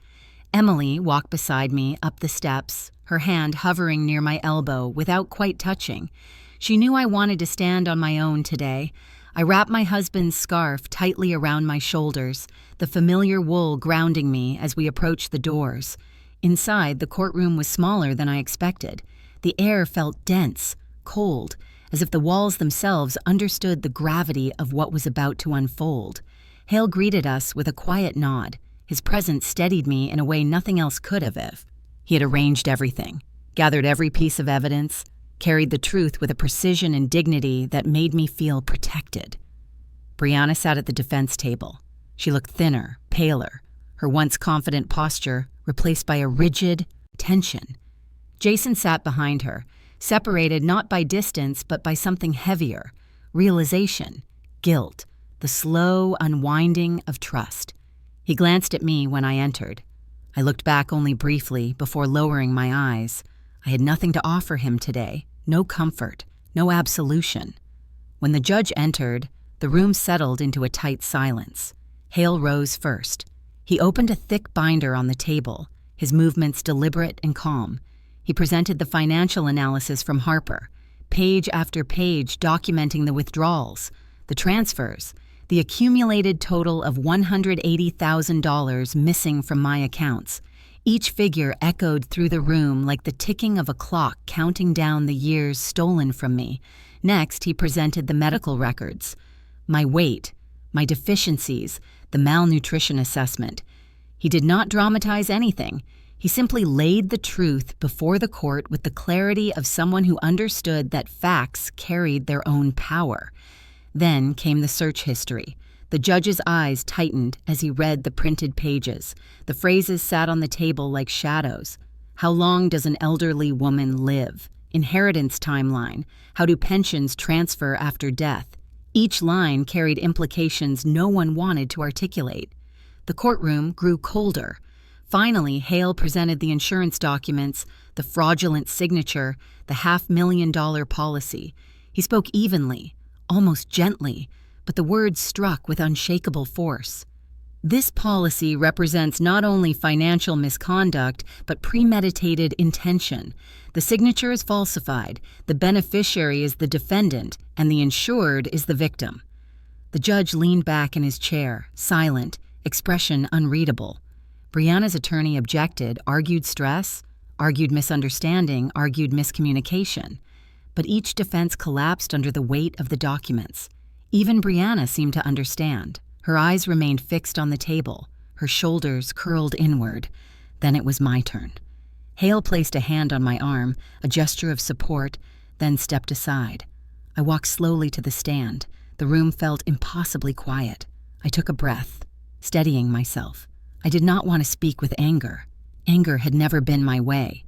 Emily walked beside me up the steps, her hand hovering near my elbow without quite touching. She knew I wanted to stand on my own today. I wrapped my husband's scarf tightly around my shoulders, the familiar wool grounding me as we approached the doors. Inside, the courtroom was smaller than I expected. The air felt dense, cold, as if the walls themselves understood the gravity of what was about to unfold. Hale greeted us with a quiet nod. His presence steadied me in a way nothing else could have. He had arranged everything, gathered every piece of evidence, carried the truth with a precision and dignity that made me feel protected. Brianna sat at the defense table. She looked thinner, paler, her once confident posture replaced by a rigid tension. Jason sat behind her, separated not by distance but by something heavier, realization, guilt, the slow unwinding of trust. He glanced at me when I entered. I looked back only briefly before lowering my eyes. I had nothing to offer him today, no comfort, no absolution. When the judge entered, the room settled into a tight silence. Hale rose first. He opened a thick binder on the table. his movements deliberate and calm. He presented the financial analysis from Harper, page after page documenting the withdrawals, the transfers, the accumulated total of $180,000 missing from my accounts. Each figure echoed through the room like the ticking of a clock counting down the years stolen from me. Next, he presented the medical records, my weight, my deficiencies, the malnutrition assessment. He did not dramatize anything. He simply laid the truth before the court with the clarity of someone who understood that facts carried their own power. Then came the search history. The judge's eyes tightened as he read the printed pages. The phrases sat on the table like shadows. How long does an elderly woman live? Inheritance timeline. How do pensions transfer after death? Each line carried implications no one wanted to articulate. The courtroom grew colder. Finally, Hale presented the insurance documents, the fraudulent signature, the $500,000 policy. He spoke evenly, almost gently, but the words struck with unshakable force. This policy represents not only financial misconduct, but premeditated intention. The signature is falsified, the beneficiary is the defendant, and the insured is the victim. The judge leaned back in his chair, silent, expression unreadable. Brianna's attorney objected, argued stress, argued misunderstanding, argued miscommunication. But each defense collapsed under the weight of the documents. Even Brianna seemed to understand. Her eyes remained fixed on the table, her shoulders curled inward. Then it was my turn. Hale placed a hand on my arm, a gesture of support, then stepped aside. I walked slowly to the stand. The room felt impossibly quiet. I took a breath, steadying myself. I did not want to speak with anger. Anger had never been my way.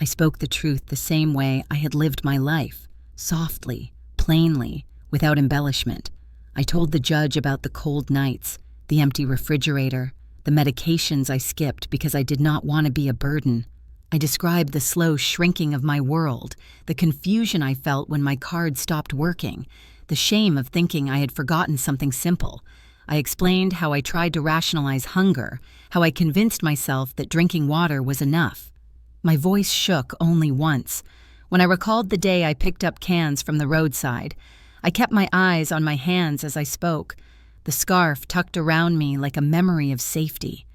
I spoke the truth the same way I had lived my life, softly, plainly, without embellishment. I told the judge about the cold nights, the empty refrigerator, the medications I skipped because I did not want to be a burden. I described the slow shrinking of my world, the confusion I felt when my card stopped working, the shame of thinking I had forgotten something simple. I explained how I tried to rationalize hunger, how I convinced myself that drinking water was enough. My voice shook only once. When I recalled the day I picked up cans from the roadside, I kept my eyes on my hands as I spoke, the scarf tucked around me like a memory of safety.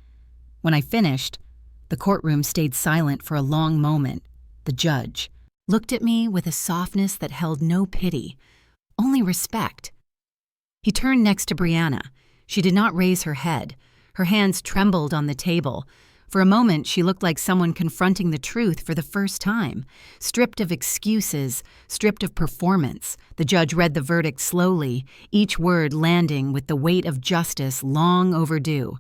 When I finished, the courtroom stayed silent for a long moment. The judge looked at me with a softness that held no pity, only respect. He turned next to Brianna. She did not raise her head. Her hands trembled on the table. For a moment, she looked like someone confronting the truth for the first time. Stripped of excuses, stripped of performance, the judge read the verdict slowly, each word landing with the weight of justice long overdue.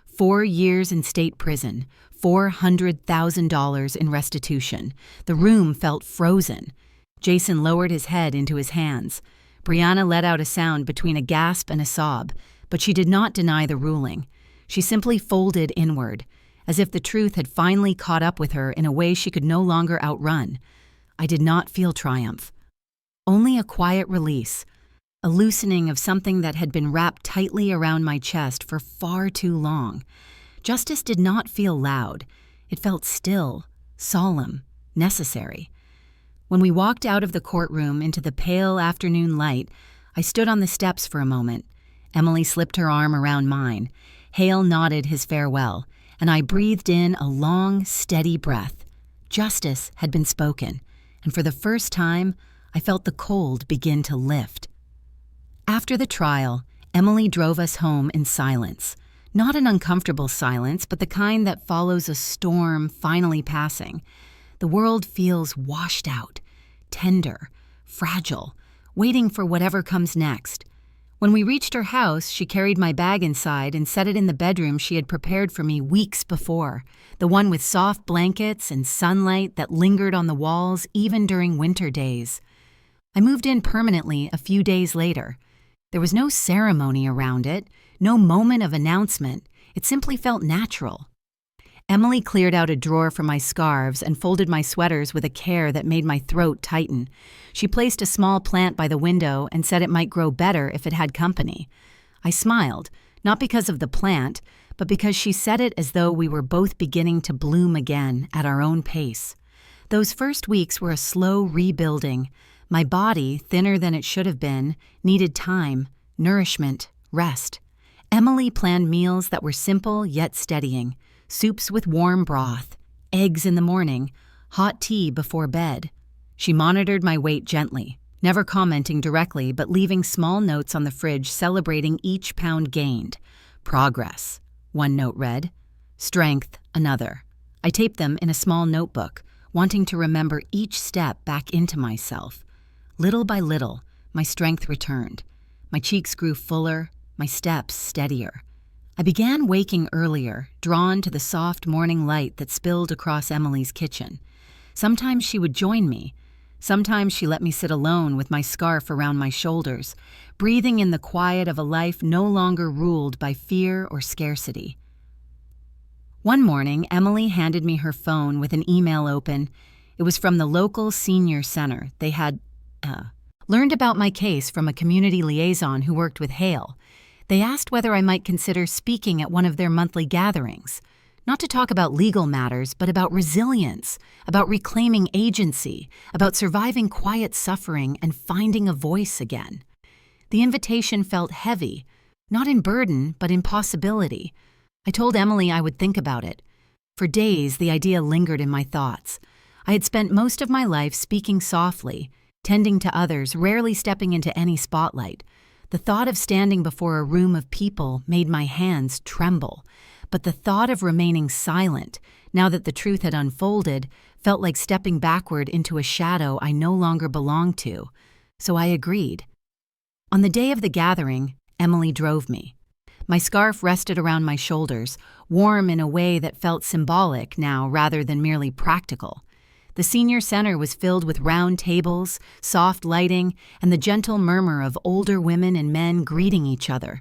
4 years in state prison, $400,000 in restitution. The room felt frozen. Jason lowered his head into his hands. Brianna let out a sound between a gasp and a sob, but she did not deny the ruling. She simply folded inward, as if the truth had finally caught up with her in a way she could no longer outrun. I did not feel triumph. Only a quiet release, a loosening of something that had been wrapped tightly around my chest for far too long. Justice did not feel loud. It felt still, solemn, necessary. When we walked out of the courtroom into the pale afternoon light, I stood on the steps for a moment. Emily slipped her arm around mine. Hale nodded his farewell, and I breathed in a long, steady breath. Justice had been spoken, and for the first time, I felt the cold begin to lift. After the trial, Emily drove us home in silence. Not an uncomfortable silence, but the kind that follows a storm finally passing. The world feels washed out, tender, fragile, waiting for whatever comes next. When we reached her house, she carried my bag inside and set it in the bedroom she had prepared for me weeks before, the one with soft blankets and sunlight that lingered on the walls even during winter days. I moved in permanently a few days later. There was no ceremony around it, no moment of announcement. It simply felt natural. Emily cleared out a drawer for my scarves and folded my sweaters with a care that made my throat tighten. She placed a small plant by the window and said it might grow better if it had company. I smiled, not because of the plant, but because she said it as though we were both beginning to bloom again at our own pace. Those first weeks were a slow rebuilding. My body, thinner than it should have been, needed time, nourishment, rest. Emily planned meals that were simple yet steadying: soups with warm broth, eggs in the morning, hot tea before bed. She monitored my weight gently, never commenting directly but leaving small notes on the fridge celebrating each pound gained. Progress, one note read. Strength, another. I taped them in a small notebook, wanting to remember each step back into myself. Little by little, my strength returned. My cheeks grew fuller, my steps steadier. I began waking earlier, drawn to the soft morning light that spilled across Emily's kitchen. Sometimes she would join me. Sometimes she let me sit alone with my scarf around my shoulders, breathing in the quiet of a life no longer ruled by fear or scarcity. One morning, Emily handed me her phone with an email open. It was from the local senior center. They had learned about my case from a community liaison who worked with Hale. They asked whether I might consider speaking at one of their monthly gatherings, not to talk about legal matters, but about resilience, about reclaiming agency, about surviving quiet suffering and finding a voice again. The invitation felt heavy, not in burden, but in possibility. I told Emily I would think about it. For days, the idea lingered in my thoughts. I had spent most of my life speaking softly, tending to others, rarely stepping into any spotlight. The thought of standing before a room of people made my hands tremble, but the thought of remaining silent, now that the truth had unfolded, felt like stepping backward into a shadow I no longer belonged to. So I agreed. On the day of the gathering, Emily drove me. My scarf rested around my shoulders, warm in a way that felt symbolic now rather than merely practical. The senior center was filled with round tables, soft lighting, and the gentle murmur of older women and men greeting each other.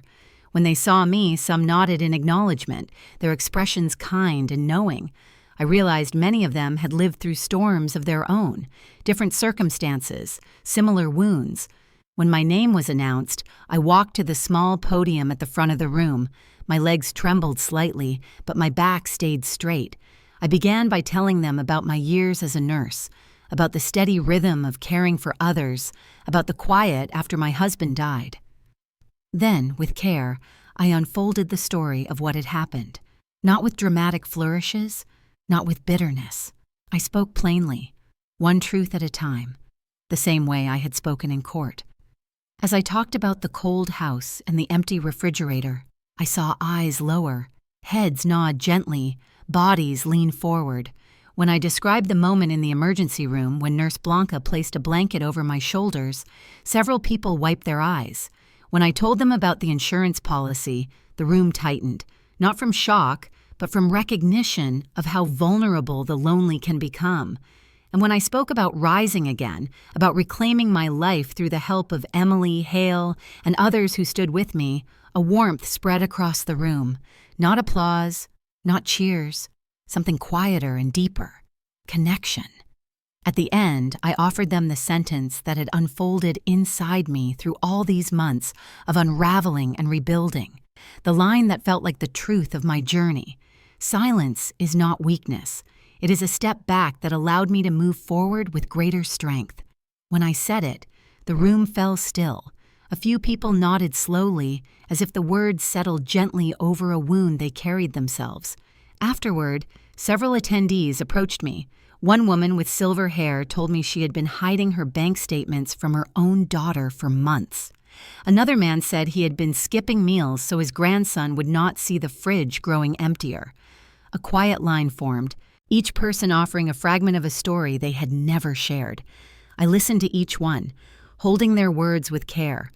When they saw me, some nodded in acknowledgement, their expressions kind and knowing. I realized many of them had lived through storms of their own, different circumstances, similar wounds. When my name was announced, I walked to the small podium at the front of the room. My legs trembled slightly, but my back stayed straight. I began by telling them about my years as a nurse, about the steady rhythm of caring for others, about the quiet after my husband died. Then, with care, I unfolded the story of what had happened, not with dramatic flourishes, not with bitterness. I spoke plainly, one truth at a time, the same way I had spoken in court. As I talked about the cold house and the empty refrigerator, I saw eyes lower, heads nod gently, bodies lean forward. When I described the moment in the emergency room when Nurse Blanca placed a blanket over my shoulders, several people wiped their eyes. When I told them about the insurance policy, the room tightened, not from shock, but from recognition of how vulnerable the lonely can become. And when I spoke about rising again, about reclaiming my life through the help of Emily, Hale, and others who stood with me, a warmth spread across the room. Not applause, not cheers, something quieter and deeper. Connection. At the end, I offered them the sentence that had unfolded inside me through all these months of unraveling and rebuilding. The line that felt like the truth of my journey. Silence is not weakness. It is a step back that allowed me to move forward with greater strength. When I said it, the room fell still. A few people nodded slowly, as if the words settled gently over a wound they carried themselves. Afterward, several attendees approached me. One woman with silver hair told me she had been hiding her bank statements from her own daughter for months. Another man said he had been skipping meals so his grandson would not see the fridge growing emptier. A quiet line formed, each person offering a fragment of a story they had never shared. I listened to each one, holding their words with care.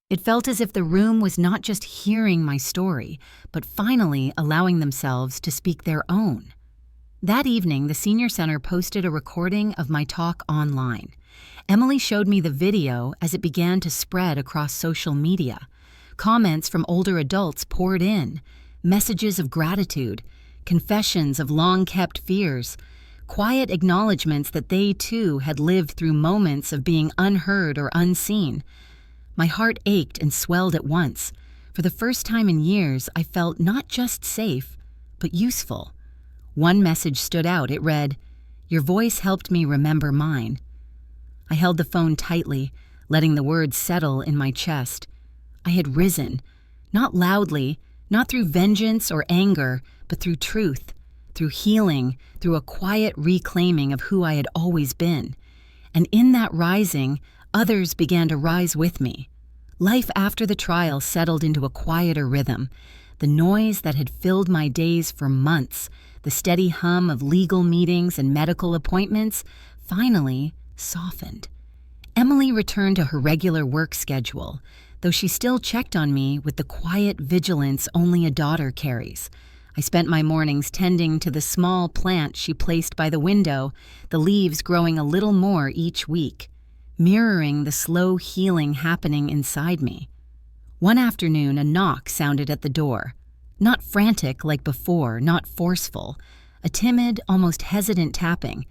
It felt as if the room was not just hearing my story, but finally allowing themselves to speak their own. That evening, the Senior Center posted a recording of my talk online. Emily showed me the video as it began to spread across social media. Comments from older adults poured in, messages of gratitude, confessions of long-kept fears, quiet acknowledgments that they too had lived through moments of being unheard or unseen. My heart ached and swelled at once. For the first time in years, I felt not just safe, but useful. One message stood out. It read, "Your voice helped me remember mine." I held the phone tightly, letting the words settle in my chest. I had risen, not loudly, not through vengeance or anger, but through truth, through healing, through a quiet reclaiming of who I had always been. And in that rising, others began to rise with me. Life after the trial settled into a quieter rhythm. The noise that had filled my days for months, the steady hum of legal meetings and medical appointments, finally softened. Emily returned to her regular work schedule, though she still checked on me with the quiet vigilance only a daughter carries. I spent my mornings tending to the small plant she placed by the window, the leaves growing a little more each week, mirroring the slow healing happening inside me. One afternoon, a knock sounded at the door. Not frantic like before, not forceful. A timid, almost hesitant tapping.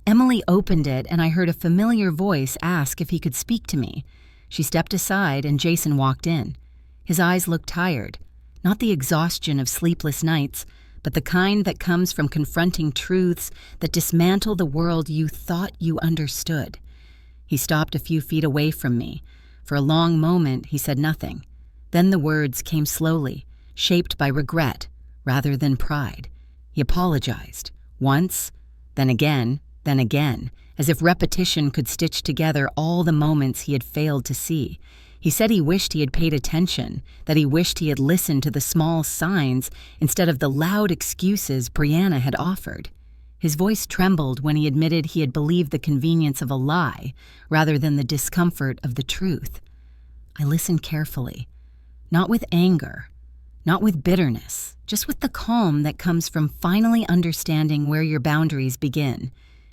Emily opened it, and I heard a familiar voice ask if he could speak to me. She stepped aside, and Jason walked in. His eyes looked tired. Not the exhaustion of sleepless nights, but the kind that comes from confronting truths that dismantle the world you thought you understood. He stopped a few feet away from me. For a long moment, he said nothing. Then the words came slowly, shaped by regret rather than pride. He apologized. Once, then again, as if repetition could stitch together all the moments he had failed to see. He said he wished he had paid attention, that he wished he had listened to the small signs instead of the loud excuses Brianna had offered. His voice trembled when he admitted he had believed the convenience of a lie rather than the discomfort of the truth. I listened carefully, not with anger, not with bitterness, just with the calm that comes from finally understanding where your boundaries begin.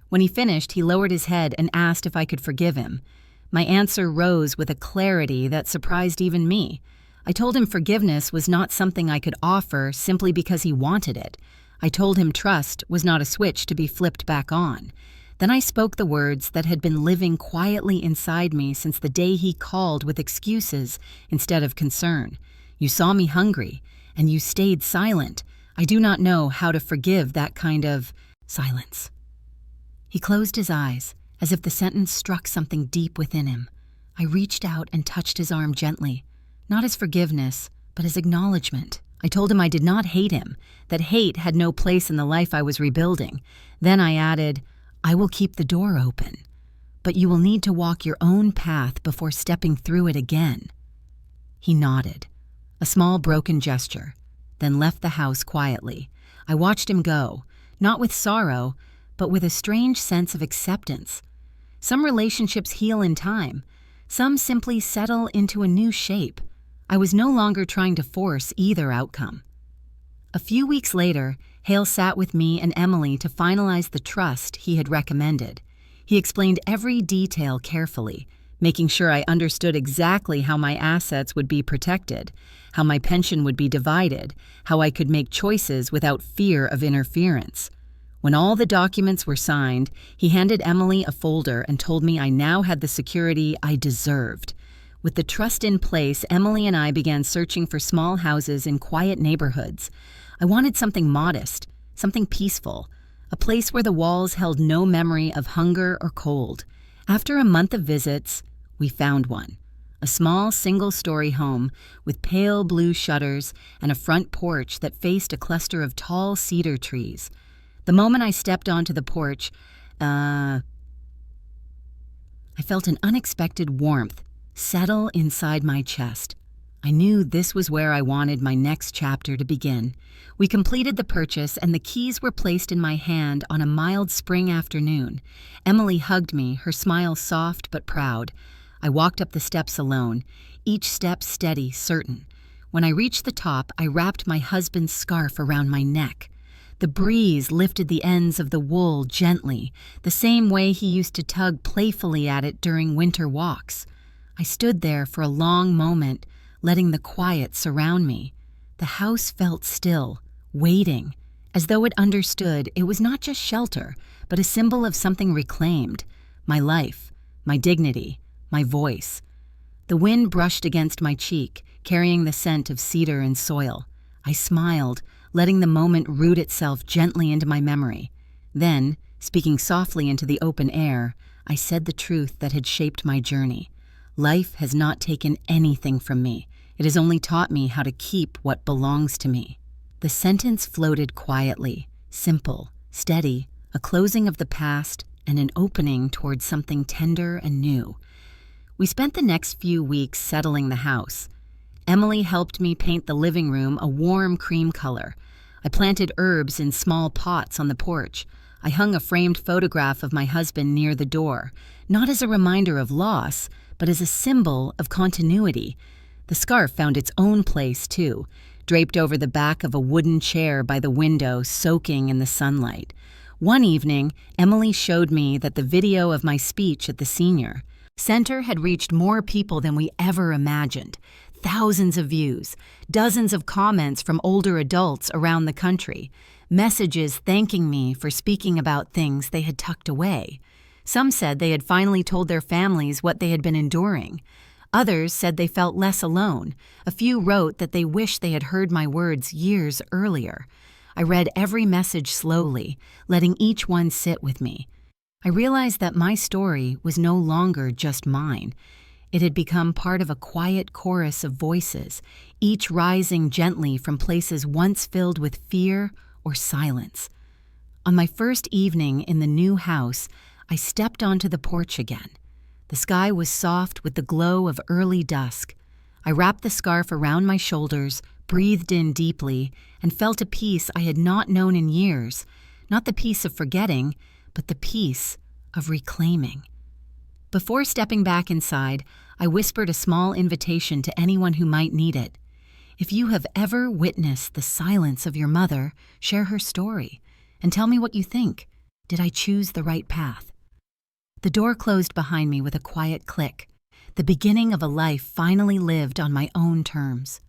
When he finished, he lowered his head and asked if I could forgive him. My answer rose with a clarity that surprised even me. I told him forgiveness was not something I could offer simply because he wanted it. I told him trust was not a switch to be flipped back on. Then I spoke the words that had been living quietly inside me since the day he called with excuses instead of concern. You saw me hungry, and you stayed silent. I do not know how to forgive that kind of silence. He closed his eyes, as if the sentence struck something deep within him. I reached out and touched his arm gently, not as forgiveness, but as acknowledgement. I told him I did not hate him, that hate had no place in the life I was rebuilding. Then I added, I will keep the door open, but you will need to walk your own path before stepping through it again. He nodded, a small broken gesture, then left the house quietly. I watched him go, not with sorrow, but with a strange sense of acceptance. Some relationships heal in time. Some simply settle into a new shape. I was no longer trying to force either outcome. A few weeks later, Hale sat with me and Emily to finalize the trust he had recommended. He explained every detail carefully, making sure I understood exactly how my assets would be protected, how my pension would be divided, how I could make choices without fear of interference. When all the documents were signed, he handed Emily a folder and told me I now had the security I deserved. With the trust in place, Emily and I began searching for small houses in quiet neighborhoods. I wanted something modest, something peaceful, a place where the walls held no memory of hunger or cold. After a month of visits, we found one. A small single-story home with pale blue shutters and a front porch that faced a cluster of tall cedar trees. The moment I stepped onto the porch, I felt an unexpected warmth settle inside my chest. I knew this was where I wanted my next chapter to begin. We completed the purchase, and the keys were placed in my hand on a mild spring afternoon. Emily hugged me, her smile soft but proud. I walked up the steps alone, each step steady, certain. When I reached the top, I wrapped my husband's scarf around my neck. The breeze lifted the ends of the wool gently, the same way he used to tug playfully at it during winter walks. I stood there for a long moment, letting the quiet surround me. The house felt still, waiting, as though it understood it was not just shelter, but a symbol of something reclaimed, my life, my dignity, my voice. The wind brushed against my cheek, carrying the scent of cedar and soil. I smiled, letting the moment root itself gently into my memory. Then, speaking softly into the open air, I said the truth that had shaped my journey. Life has not taken anything from me. It has only taught me how to keep what belongs to me. The sentence floated quietly, simple, steady, a closing of the past and an opening towards something tender and new. We spent the next few weeks settling the house. Emily helped me paint the living room a warm cream color. I planted herbs in small pots on the porch. I hung a framed photograph of my husband near the door, not as a reminder of loss, but as a symbol of continuity. The scarf found its own place, too, draped over the back of a wooden chair by the window, soaking in the sunlight. One evening, Emily showed me that the video of my speech at the senior center had reached more people than we ever imagined. Thousands of views, dozens of comments from older adults around the country, messages thanking me for speaking about things they had tucked away. Some said they had finally told their families what they had been enduring. Others said they felt less alone. A few wrote that they wished they had heard my words years earlier. I read every message slowly, letting each one sit with me. I realized that my story was no longer just mine. It had become part of a quiet chorus of voices, each rising gently from places once filled with fear or silence. On my first evening in the new house, I stepped onto the porch again. The sky was soft with the glow of early dusk. I wrapped the scarf around my shoulders, breathed in deeply, and felt a peace I had not known in years, not the peace of forgetting, but the peace of reclaiming. Before stepping back inside, I whispered a small invitation to anyone who might need it. If you have ever witnessed the silence of your mother, share her story, and tell me what you think. Did I choose the right path? The door closed behind me with a quiet click, the beginning of a life finally lived on my own terms.